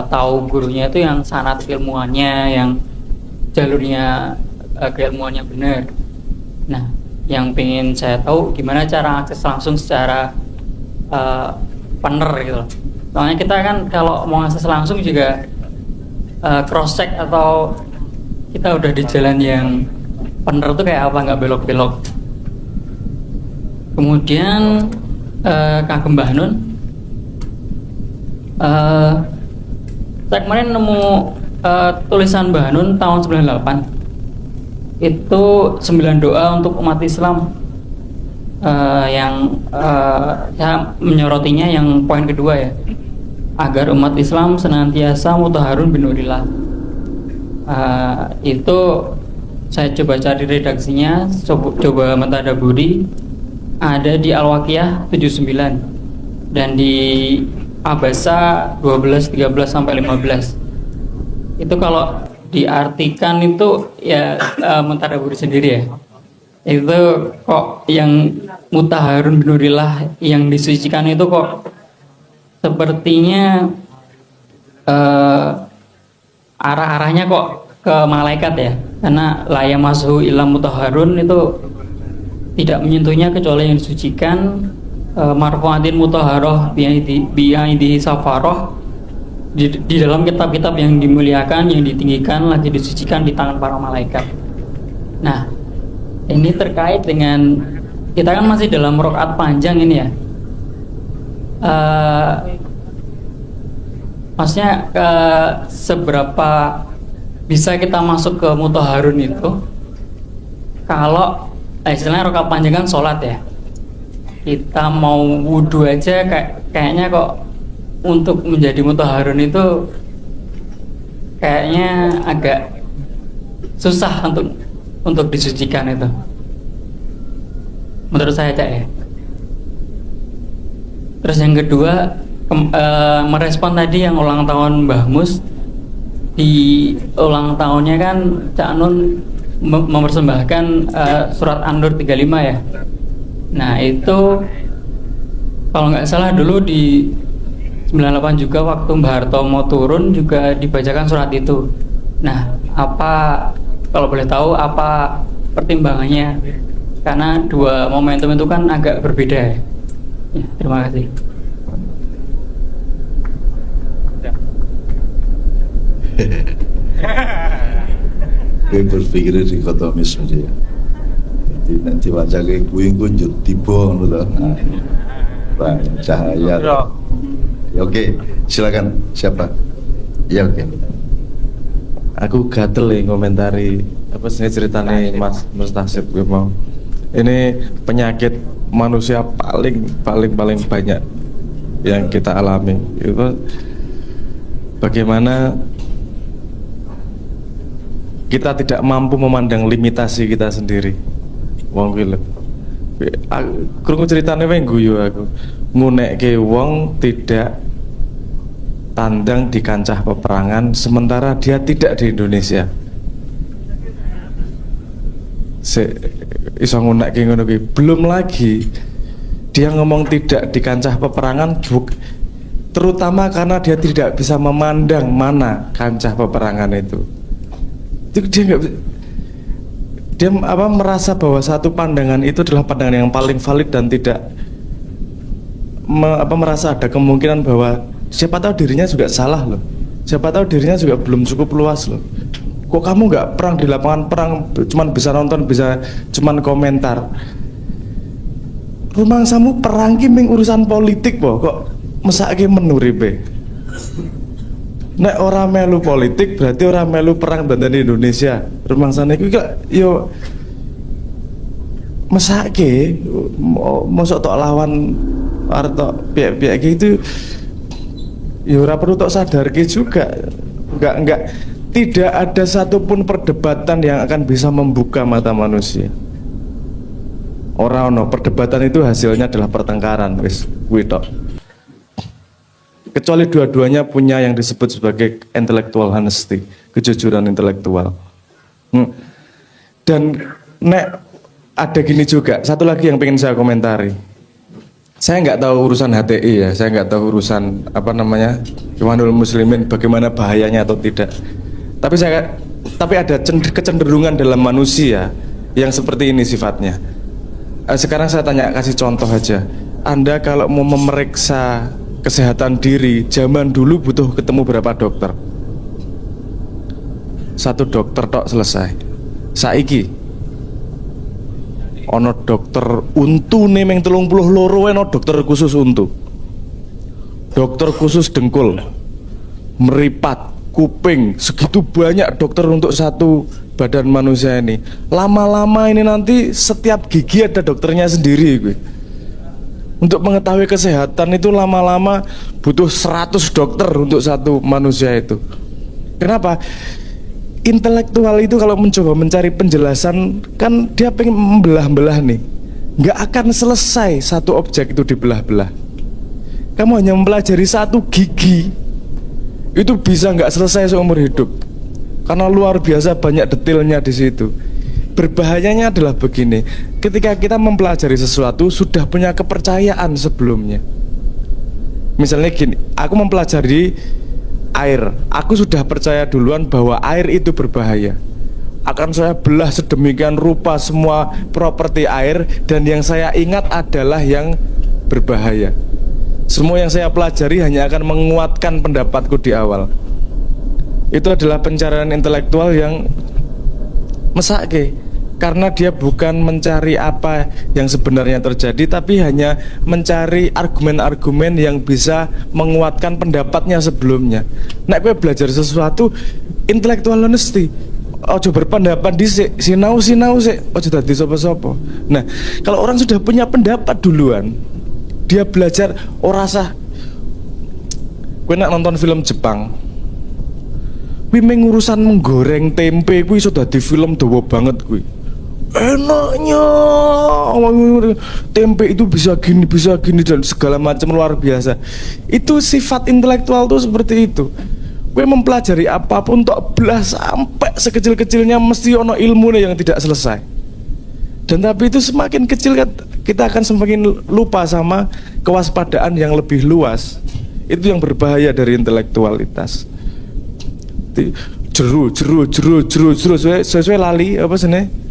tahu gurunya itu yang sanad ilmuannya, yang jalurnya keilmuannya benar. Nah, yang pengen saya tahu gimana cara akses langsung secara partner gitu loh. Soalnya kita kan kalau mau akses langsung juga cross check atau kita udah di jalan yang partner tuh kayak apa, nggak belok-belok. Kemudian Kang Mbah Nun, saya kemarin nemu tulisan Mbah Nun tahun 98 itu 9 doa untuk umat Islam, yang saya menyorotinya yang poin kedua ya, agar umat Islam senantiasa mutahharun binurillah. Itu saya coba cari redaksinya, coba mentadaburi, ada di Al-Waqiah 79 dan di Abasa 12, 13 sampai 15. Itu kalau diartikan itu ya mentadaburi sendiri ya. Itu kok yang mutahharun binurillah, yang disucikan itu kok sepertinya arah-arahnya kok ke malaikat ya, karena la yamassuhu illa mutahharun itu tidak menyentuhnya kecuali yang disucikan, marfu'atin mutahharah bi'aidihi safaroh, di dalam kitab-kitab yang dimuliakan, yang ditinggikan, lagi disucikan di tangan para malaikat. Nah, ini terkait dengan kita kan masih dalam rakaat panjang ini ya. Maksudnya seberapa bisa kita masuk ke mutahharun itu kalau istilahnya rakaat panjang kan sholat ya, kita mau wudhu aja kayaknya kok untuk menjadi mutahharun itu kayaknya agak susah untuk disucikan itu, menurut saya Cak ya. Terus yang kedua, merespon tadi yang ulang tahun Mbah Mus, di ulang tahunnya kan Cak Nun mempersembahkan surat An-Nur 35 ya. Nah itu kalau nggak salah dulu di 98 juga waktu Mbah Harto mau turun juga dibacakan surat itu. Nah apa, kalau boleh tahu apa pertimbangannya, karena dua momentum itu kan agak berbeda ya. Ya, terima kasih. Gue berpikir dikotomis saja. Jadi nanti wajah kayak kuing kunjut tiba ngono. Nah, cahaya. Ya, oke, silakan siapa? Ya oke. Aku gatel nih komentari apa sih ceritanya Mas Mustasib gue mau. Ini penyakit manusia paling banyak yang kita alami. Itu bagaimana kita tidak mampu memandang limitasi kita sendiri. Wong kuwi lho. Krungu ceritane wae guyu aku. Ngunekke wong tidak tandang di kancah peperangan sementara dia tidak di Indonesia. Iso ngunekke ngono kuwi. Belum lagi dia ngomong tidak di kancah peperangan terutama karena dia tidak bisa memandang mana kancah peperangan itu. Itu dia merasa bahwa satu pandangan itu adalah pandangan yang paling valid dan tidak merasa ada kemungkinan bahwa siapa tahu dirinya juga salah loh, siapa tahu dirinya juga belum cukup luas loh. Kok kamu nggak perang di lapangan perang, cuman bisa nonton, bisa cuman komentar. Rumangsamu perang ki ming urusan politik kok mesake menuripe. Nek ora melu politik berarti ora melu perang dandani Indonesia. Rumangsane iku yo mesake mosok tok lawan arep tok pihak-pihak gitu. Ya ora perlu tok sadarke juga. Enggak tidak ada satupun perdebatan yang akan bisa membuka mata manusia. Ora ono, perdebatan itu hasilnya adalah pertengkaran, wis kuwi tok. Kecuali dua-duanya punya yang disebut sebagai intellectual honesty, kejujuran intelektual. Dan nek ada gini juga, satu lagi yang pengen saya komentari. Saya nggak tahu urusan HTI ya, saya nggak tahu urusan Ikhwanul Muslimin bagaimana bahayanya atau tidak. Tapi ada kecenderungan dalam manusia yang seperti ini sifatnya. Sekarang saya tanya, kasih contoh aja. Anda kalau mau memeriksa kesehatan diri, zaman dulu butuh ketemu berapa dokter? Satu dokter tok selesai. Saiki ono dokter untu nih meng 32 ono dokter khusus untu, dokter khusus dengkul, meripat, kuping, segitu banyak dokter untuk satu badan manusia ini. Lama-lama ini nanti setiap gigi ada dokternya sendiri gue. Untuk mengetahui kesehatan itu lama-lama butuh 100 dokter untuk satu manusia itu. Kenapa? Intelektual itu kalau mencoba mencari penjelasan kan dia pengen membelah-belah nih. Nggak akan selesai satu objek itu dibelah-belah. Kamu hanya mempelajari satu gigi itu bisa nggak selesai seumur hidup. Karena luar biasa banyak detailnya di situ. Berbahayanya adalah begini, ketika kita mempelajari sesuatu sudah punya kepercayaan sebelumnya. Misalnya gini, aku mempelajari air, aku sudah percaya duluan bahwa air itu berbahaya. Akan saya belah sedemikian rupa semua properti air, dan yang saya ingat adalah yang berbahaya. Semua yang saya pelajari hanya akan menguatkan pendapatku di awal. Itu adalah pencarian intelektual yang mesake, karena dia bukan mencari apa yang sebenarnya terjadi, tapi hanya mencari argumen-argumen yang bisa menguatkan pendapatnya sebelumnya. Nek kowe belajar sesuatu intellectual honesty, ojo berpendapat dhisik, sinau sik, ojo dadi sapa-sapa. Nah, kalau orang sudah punya pendapat duluan, dia belajar ora sah. Kowe nek nonton film Jepang, kuwi mengurusan menggoreng tempe kuwi iso dadi film dawa banget kuwi. Enaknya tempe itu bisa gini dan segala macam luar biasa. Itu sifat intelektual tuh seperti itu. Gue mempelajari apapun tok belah sampai sekecil-kecilnya mesti ono ilmunya yang tidak selesai. Dan tapi itu semakin kecil kita akan semakin lupa sama kewaspadaan yang lebih luas. Itu yang berbahaya dari intelektualitas. Jeru sesuai lali apa sini?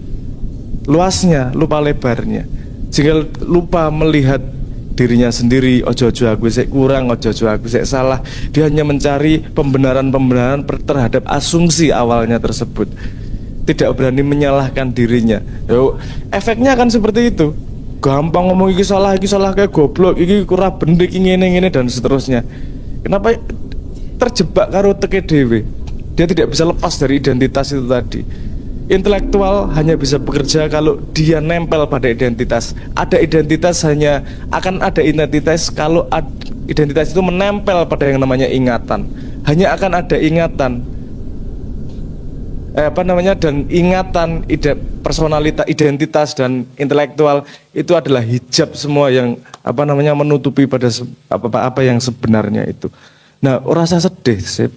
Luasnya, lupa lebarnya, sehingga lupa melihat dirinya sendiri. Ojo-ojo aku sik kurang, ojo-ojo aku sik salah. Dia hanya mencari pembenaran terhadap asumsi awalnya tersebut, tidak berani menyalahkan dirinya. Yo, efeknya akan seperti itu. Gampang ngomong iki salah kayak goblok, iki kurang bener, iki ngene dan seterusnya. Kenapa? Terjebak karo teke dhewe. Dia tidak bisa lepas dari identitas itu tadi. Intelektual hanya bisa bekerja kalau dia nempel pada identitas. Ada identitas, hanya akan ada identitas kalau identitas itu menempel pada yang namanya ingatan. Hanya akan ada ingatan dan ingatan, personalitas, identitas dan intelektual itu adalah hijab semua yang menutupi pada apa yang sebenarnya itu. Nah, rasa sedih sih.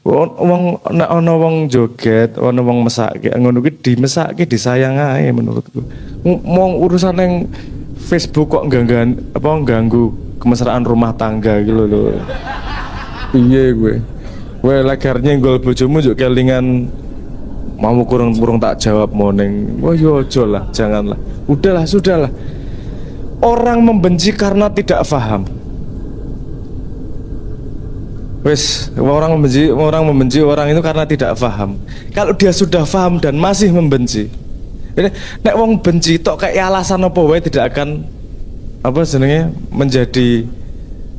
Wong joget, wong mesake, ngono kuwi dimesake disayang ae menurutku. Mau urusan yang Facebook kok ganggu kemesraan rumah tangga gitu lho. Piye gue? Kowe lagarnya nggol bojomu njuk kelingan mau kurung tak jawab moning. Oh yo ojo lah, janganlah. Udahlah, sudahlah. Orang membenci karena tidak paham. Wes, orang membenci orang itu karena tidak paham. Kalau dia sudah paham dan masih membenci, nek wong benci tok kayak alasan apa wae tidak akan menjadi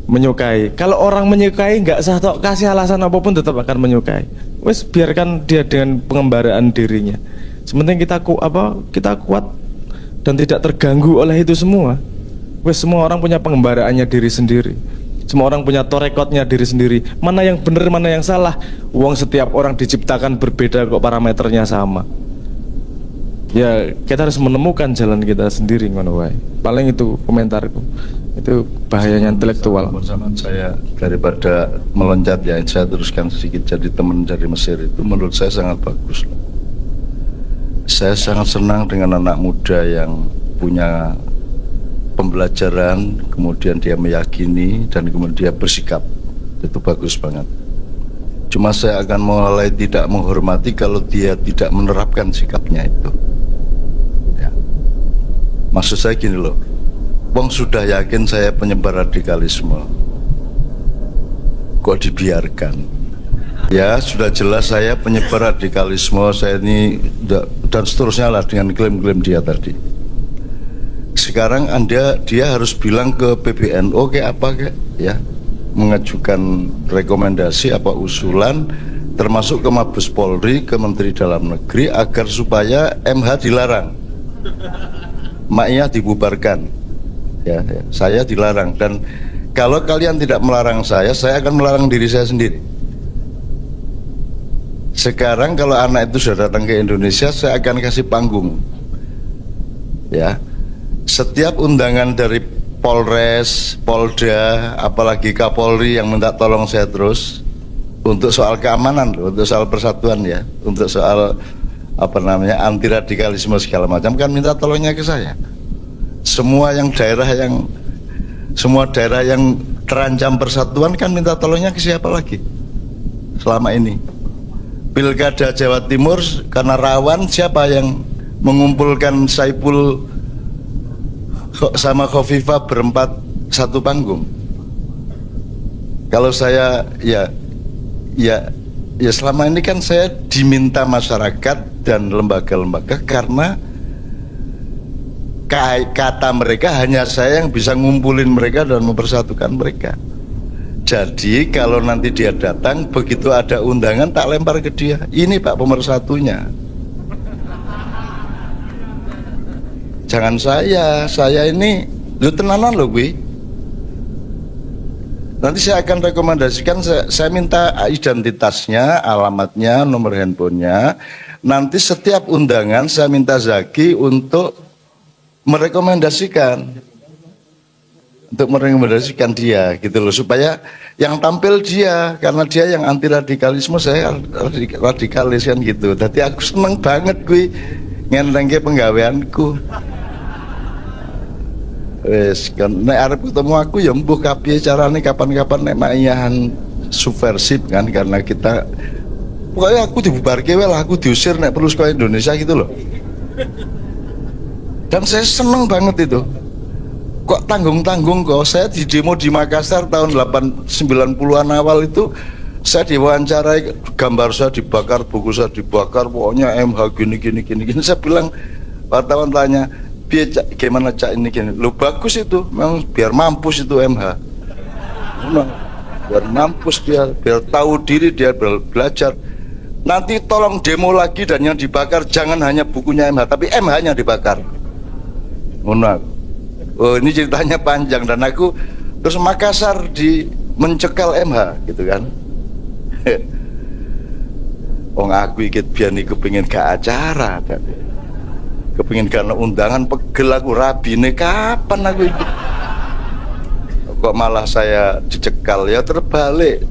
menyukai. Kalau orang menyukai nggak sah tok kasih alasan apapun tetap akan menyukai. Wes biarkan dia dengan pengembaraan dirinya. Sementing kita kuat dan tidak terganggu oleh itu semua. Wes semua orang punya pengembaraannya diri sendiri. Semua orang punya torekotnya diri sendiri. Mana yang benar, mana yang salah. Uang setiap orang diciptakan berbeda kok, parameternya sama. Ya kita harus menemukan jalan kita sendiri ngono wae. Paling itu komentarku. Itu bahayanya intelektual. Bersama saya daripada meloncat ya, saya teruskan sedikit. Jadi teman dari Mesir itu menurut saya sangat bagus. Saya sangat senang dengan anak muda yang punya pembelajaran, kemudian dia meyakini dan kemudian dia bersikap. Itu bagus banget. Cuma saya akan mulai tidak menghormati kalau dia tidak menerapkan sikapnya itu ya. Maksud saya gini loh, wong sudah yakin saya penyebar radikalisme, kok dibiarkan? Ya sudah jelas saya penyebar radikalisme, saya ini dan seterusnya lah dengan klaim-klaim dia tadi. Sekarang dia harus bilang ke PBNU kayak apa kayak ya, mengajukan rekomendasi apa usulan termasuk ke Mabes Polri, ke Menteri Dalam Negeri agar supaya MH dilarang, Ma'iyah dibubarkan ya, saya dilarang. Dan kalau kalian tidak melarang saya akan melarang diri saya sendiri. Sekarang kalau anak itu sudah datang ke Indonesia, saya akan kasih panggung ya. Setiap undangan dari Polres, Polda, apalagi Kapolri yang minta tolong saya terus untuk soal keamanan, untuk soal persatuan ya, untuk soal anti radikalisme segala macam, kan minta tolongnya ke saya. Semua daerah yang terancam persatuan kan minta tolongnya ke siapa lagi selama ini? Pilkada Jawa Timur karena rawan, siapa yang mengumpulkan Saiful sama Khofifah berempat satu panggung? Kalau saya ya selama ini kan saya diminta masyarakat dan lembaga-lembaga karena kata mereka hanya saya yang bisa ngumpulin mereka dan mempersatukan mereka. Jadi kalau nanti dia datang, begitu ada undangan tak lempar ke dia, ini Pak pemersatunya. Jangan saya ini lu tenanan loh gue. Nanti saya akan rekomendasikan, saya minta identitasnya, alamatnya, nomor handphonenya. Nanti setiap undangan saya minta Zaki untuk merekomendasikan dia gitu loh, supaya yang tampil dia, karena dia yang anti radikalisme, saya radikalis kan gitu. Tadi aku seneng banget gue ngendengke penggaweanku. Wes kan nek arep ketemu aku ya mbuh kapiye carane, kapan-kapan nek mayahan subversif kan, karena kita pokoknya aku dibubarke wae lah, aku diusir nek perlu sekolah Indonesia gitu loh. Dan saya seneng banget itu. Kok tanggung-tanggung kok. Saya di demo di Makassar tahun 90-an awal itu, saya diwawancarai, gambar saya dibakar, buku saya dibakar, pokoknya MH gini. Saya bilang, wartawan tanya, gimana cak ini gini, lo bagus itu, memang biar mampus itu MH, memang biar mampus dia, biar tahu diri dia, belajar. Nanti tolong demo lagi dan yang dibakar jangan hanya bukunya MH, tapi MH-nya dibakar. Oh ini ceritanya panjang, dan aku terus Makassar mencekal MH gitu kan. Oh aku ikut biar nih kepingin ke acara kan. Kepingin karena undangan, pegel aku, rabi nih kapan aku ikut, kok malah saya dicekal. Ya terbalik,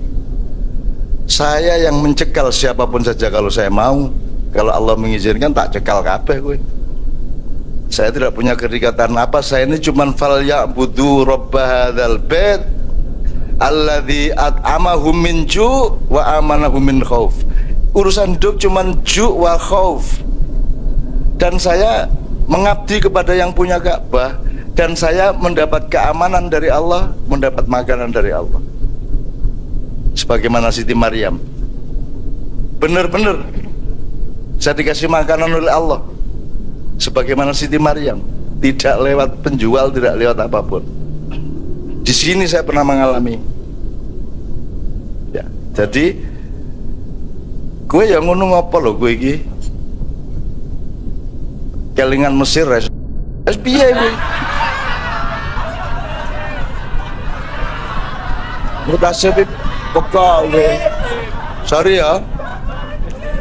saya yang mencekal siapapun saja kalau saya mau. Kalau Allah mengizinkan tak cekal kabeh gue. Saya tidak punya kedekatan apa, saya ini cuman fal ya'budu rabb hadzal bait alladzi at'amahum min ju' wa amanahum min khauf. urusan hidup cuman ju' wa khauf. Dan saya mengabdi kepada yang punya Ka'bah, dan saya mendapat keamanan dari Allah, mendapat makanan dari Allah. Sebagaimana Siti Maryam, benar-benar saya dikasih makanan oleh Allah. Sebagaimana Siti Maryam, tidak lewat penjual, tidak lewat apapun. Di sini saya pernah mengalami. Ya, jadi gue yang ngono ngopo lho gue iki. Kelingan Mesir res piye gue. Mutasabib pegawai. Sorry ya.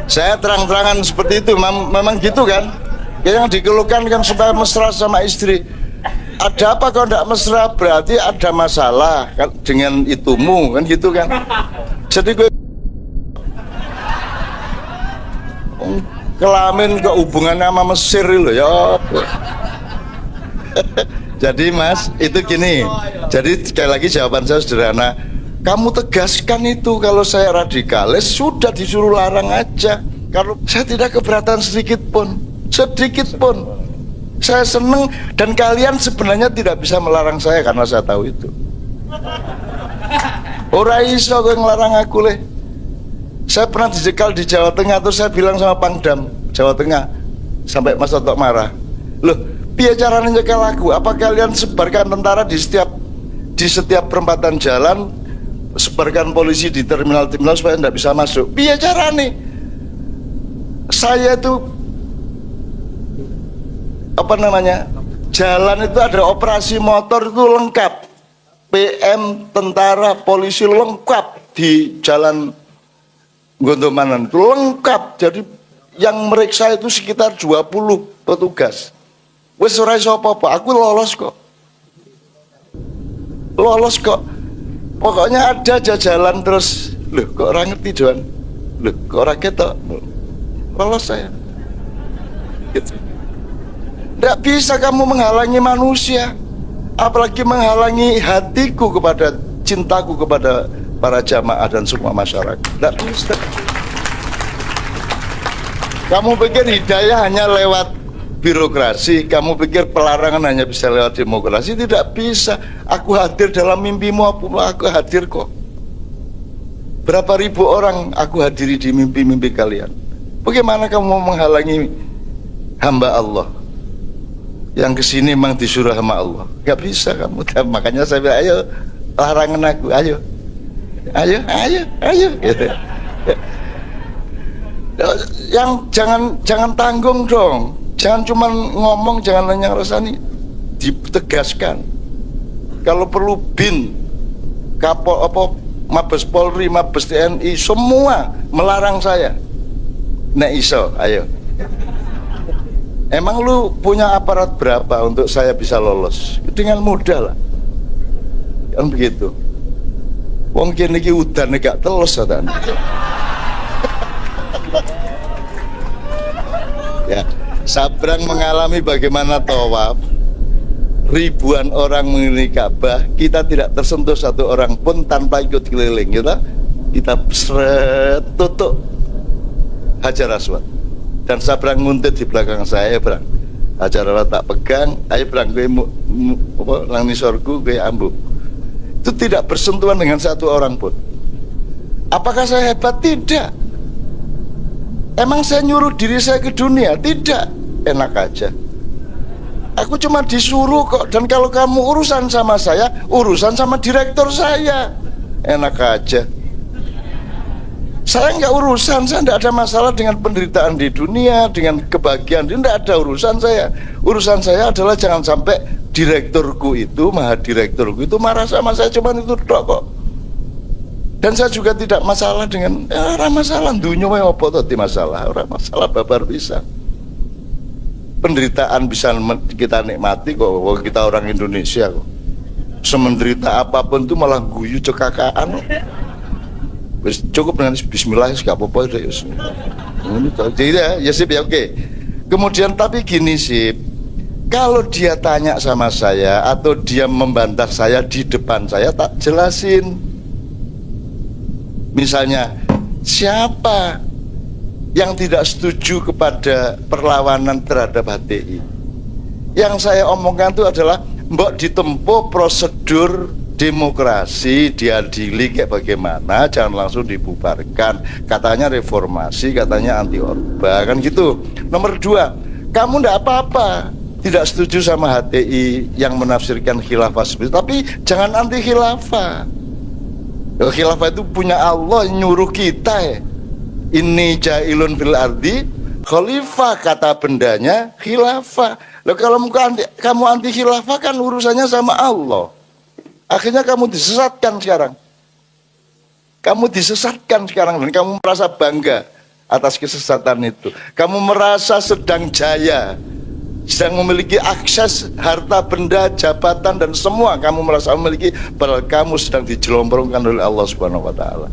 Saya terang-terangan seperti itu, memang gitu kan. Yang dikeluhkan kan supaya mesra sama istri. Ada apa kalau tidak mesra? Berarti ada masalah kan dengan itumu kan gitu kan. Jadi gue kelamin ke hubungannya sama Mesir loh ya. Jadi Mas, itu gini. Jadi sekali lagi jawaban saya sederhana. Kamu tegaskan itu, kalau saya radikalis sudah disuruh larang aja. Kalau saya tidak keberatan sedikit pun. Saya seneng, dan kalian sebenarnya tidak bisa melarang saya karena saya tahu itu. Ora iso kowe ngelarang aku leh. Saya pernah dijegal di Jawa Tengah, terus saya bilang sama Pangdam Jawa Tengah, sampai Mas Toto marah. Loh, piye caranya nyekel aku? Apa kalian sebarkan tentara di setiap perempatan jalan, sebarkan polisi di terminal-terminal supaya tidak bisa masuk? Piye caranya? Saya itu jalan itu ada operasi motor itu lengkap, PM, tentara, polisi lengkap di jalan Gondomanan itu lengkap. Jadi yang meriksa itu sekitar 20 petugas. Wes ora iso apa-apa, aku lolos kok. Pokoknya ada aja jalan terus. Loh kok ora ngerti Joan? Loh kok ora ketok? Lolos saya. Gitu. Tidak bisa kamu menghalangi manusia, apalagi menghalangi hatiku kepada cintaku kepada para jamaah dan semua masyarakat. Tidak bisa. Kamu pikir hidayah hanya lewat birokrasi, kamu pikir pelarangan hanya bisa lewat demokrasi? Tidak bisa. Aku hadir dalam mimpimu, aku hadir kok. Berapa ribu orang aku hadiri di mimpi-mimpi kalian. Bagaimana kamu mau menghalangi hamba Allah yang kesini memang disuruh sama Allah? Gak bisa kamu. Makanya saya bilang, ayo larangan aku, ayo gitu. Yang jangan tanggung dong, jangan cuma ngomong, jangan hanya rasani, ditegaskan. Kalau perlu bin, Mabes Polri, Mabes TNI, semua melarang saya. Nek iso, ayo. Emang lu punya aparat berapa untuk saya bisa lolos? Dengan mudah lah. Kan begitu. Wong kene iki udane gak telus atan. Ya, Sabrang mengalami bagaimana tawaf. Ribuan orang mengelilingi Ka'bah, kita tidak tersentuh satu orang pun tanpa ikut keliling, gitu. Kita seret tutup Hajar Aswad. Dan Sabrang nguntit di belakang saya, Brang. Hajar Aswad tak pegang, ayo Brang, kowe nang nisorku, kowe ambuk. Itu tidak bersentuhan dengan satu orang pun. Apakah saya hebat? Tidak. Emang saya nyuruh diri saya ke dunia? Tidak. Enak aja. Aku cuma disuruh kok. Dan kalau kamu urusan sama saya, urusan sama direktur saya. Enak aja. Saya nggak urusan, saya tidak ada masalah dengan penderitaan di dunia, dengan kebahagiaan, tidak ada urusan saya. Urusan saya adalah jangan sampai direkturku itu, mahadirekturku itu marah sama saya, cuman itu tok kok. Dan saya juga tidak masalah dengan ora masalah dunia wae apa to di masalah, ora masalah babar bisa. Penderitaan bisa kita nikmati kok, kita orang Indonesia kok. Semenderita apapun itu malah guyu cekakaan. Wis cukup dengan bismillah gak apa-apa deh. Jadi ya sip ya oke. Kemudian tapi gini sih, kalau dia tanya sama saya atau dia membantah saya di depan saya, tak jelasin. Misalnya, siapa yang tidak setuju kepada perlawanan terhadap HTI. Yang saya omongkan itu adalah mbok ditempuh prosedur demokrasi, diadili kayak bagaimana, jangan langsung dibubarkan. Katanya reformasi, katanya anti Orba, kan gitu. Nomor 2, kamu ndak apa-apa tidak setuju sama HTI yang menafsirkan khilafah seperti itu, tapi jangan anti khilafah. Khilafah itu punya Allah, nyuruh kita ya. Ini jailun fil ardi khalifah, kata bendanya khilafah. Loh, kalau kamu anti khilafah kan urusannya sama Allah. Akhirnya kamu disesatkan sekarang. Kamu disesatkan sekarang dan kamu merasa bangga atas kesesatan itu. Kamu merasa sedang jaya, sedang memiliki akses harta benda, jabatan dan semua kamu merasa memiliki, padahal kamu sedang dijelomprongkan oleh Allah Subhanahu wa taala.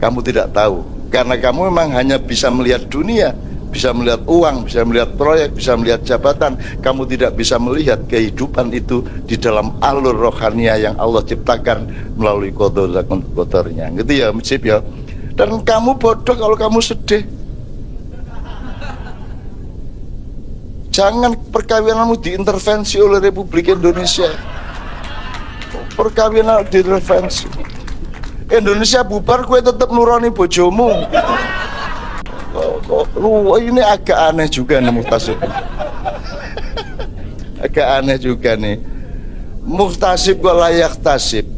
Kamu tidak tahu karena kamu memang hanya bisa melihat dunia, bisa melihat uang, bisa melihat proyek, bisa melihat jabatan. Kamu tidak bisa melihat kehidupan itu di dalam alur rohania yang Allah ciptakan melalui kotor-kotornya. Gitu ya, Mujib ya. Dan kamu bodoh kalau kamu sedih. Jangan perkawinanmu diintervensi oleh Republik Indonesia. Perkawinan diintervensi. Indonesia bubar, kue tetap nurani bojomu. Ini agak aneh juga nih Muhtasib. Agak aneh juga nih. Muhtasib kok layak tasib.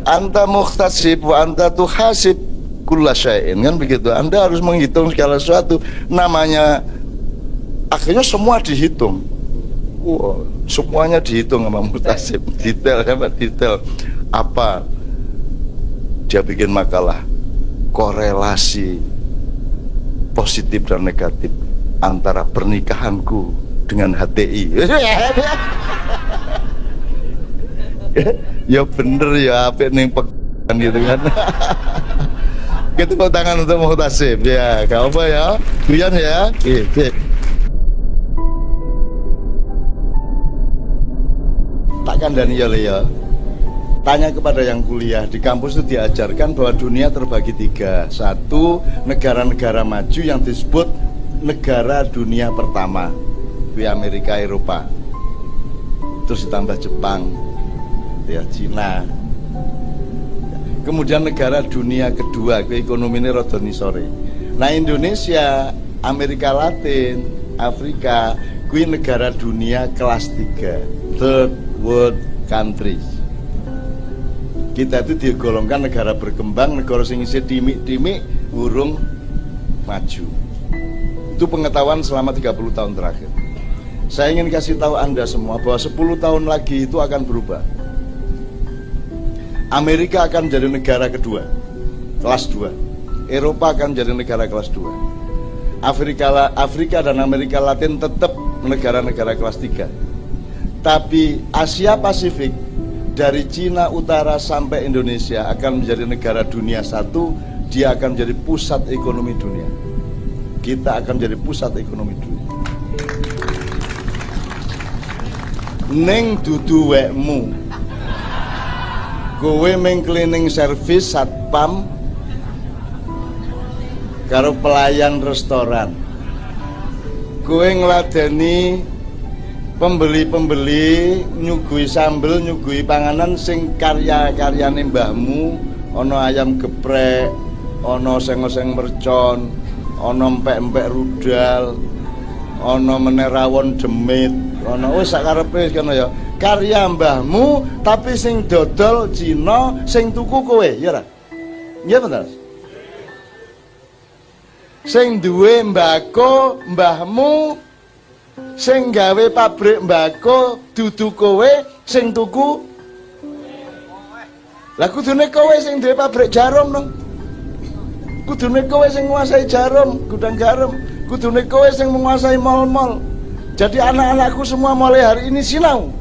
Anta muhtasib wa anta tuhasib kulla syai'in, kan begitu. Anda harus menghitung segala sesuatu. Namanya akhirnya semua dihitung. Semuanya dihitung sama Muhtasib. Detail sama detail. Apa? Dia bikin makalah korelasi positif dan negatif antara pernikahanku dengan HTI. Ya bener ya, apa nih pekan gitu kan. Kita tepuk tangan untuk Muhtasib ya, kau apa ya, Guyan ya. Takkan Daniel ya. Tanya kepada yang kuliah di kampus itu diajarkan bahwa dunia terbagi 3. 1, negara-negara maju yang disebut negara dunia pertama, di Amerika, Eropa. Terus ditambah Jepang, ya Cina. Kemudian negara dunia kedua, ekonomi ini rodoni sore. Nah Indonesia, Amerika Latin, Afrika, kui negara dunia kelas 3, third world countries. Kita itu digolongkan negara berkembang, negara sing isih dimik-dimik urung maju. Itu pengetahuan selama 30 tahun terakhir. Saya ingin kasih tahu Anda semua bahwa 10 tahun lagi itu akan berubah. Amerika akan jadi negara kedua, kelas 2. Eropa akan jadi negara kelas 2. Afrika dan Amerika Latin tetap negara-negara kelas 3. Tapi Asia Pasifik dari Cina Utara sampai Indonesia akan menjadi negara dunia 1. Dia akan menjadi pusat ekonomi dunia. Kita akan menjadi pusat ekonomi dunia. Neng dudu wekmu, kowe meng cleaning service satpam karo pelayan restoran, kowe ngladeni pembeli-pembeli nyugui sambel, nyugui panganan sing karya-karyane mbahmu, ana ayam geprek, ana oseng-oseng mercon, ana empek-empek rudal, ana meneh rawon demit, ana wis sak karepe kono ya. Karya mbahmu tapi sing dodol Cina, sing tuku kowe, ya ora? Nggih bener. Sing duwe mbako mbahmu, sing gawe pabrik mbako dudu kowe, sing tuku. Lah kudune kowe sing duwe pabrik jarum dong. Kudune kowe sing nguasai jarum, gudang garam. Kudune kowe sing menguasai mal-mal. Jadi anak-anakku semua mulai hari ini sinau.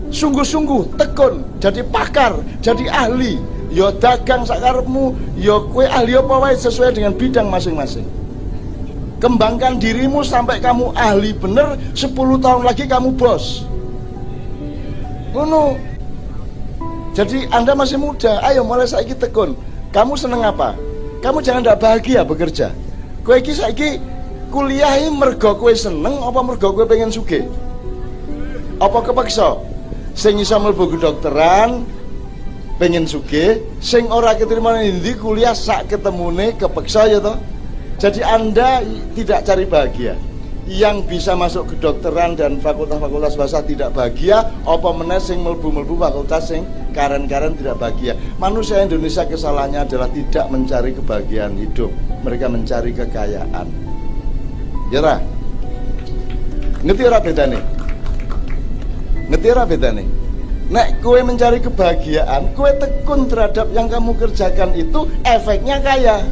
Sungguh-sungguh tekun, jadi pakar, jadi ahli. Yo dagang sakarepmu, yo kowe ahli apa wae sesuai dengan bidang masing-masing. Kembangkan dirimu sampai kamu ahli bener, 10 tahun lagi kamu bos. Ngono. Jadi Anda masih muda, ayo mulai saiki tekun. Kamu seneng apa? Kamu jangan tidak bahagia bekerja. Kowe iki saiki kuliah iki mergo kowe seneng apa mergo kowe pengen sugih? Apa kepaksa? Sing iso mlebu kedokteran pengen sugih, sing ora keterima ndi kuliah sak ketemune kepeksa ya toh. Jadi Anda tidak cari bahagia. Yang bisa masuk kedokteran dan fakultas-fakultas bahasa tidak bahagia, apa meneh sing mlebu-mlebu fakultas sing karen-karen tidak bahagia. Manusia Indonesia kesalahannya adalah tidak mencari kebahagiaan hidup, mereka mencari kekayaan. Ya ra? Ngerti ora bedane? Ngerti ora bedane? Nek kowe mencari kebahagiaan, kowe tekun terhadap yang kamu kerjakan itu efeknya kaya.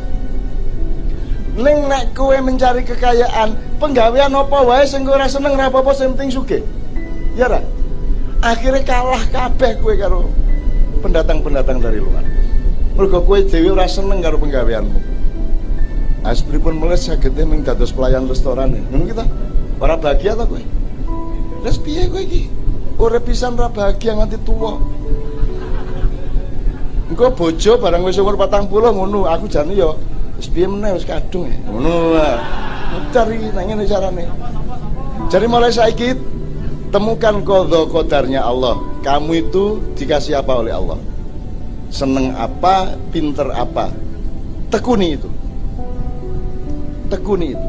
Ning nek kowe mencari kekayaan, penggawean apa wae sing kowe ora seneng ora apa-apa sing penting sugih. Ya ra? Akhirnya kalah kabeh kowe karo pendatang-pendatang dari luar. Mergo kowe dhewe ora seneng karo penggaweanmu. Aspripun meles sagete mung dados pelayan restoran. Ngono kita. Ora bahagia ta kowe? Terus piye kowe iki? Urip pisan ora bahagia nganti tuwa. Engko bojo barang wis umur 40 ngono, aku jane ya wis piye meneh wis kadung ya. Ngono lah. Cari nang ngene carane. Jadi mulai saiki temukan qadha qadarnya Allah. Kamu itu dikasih apa oleh Allah? Seneng apa, pinter apa? Tekuni itu. Tekuni itu.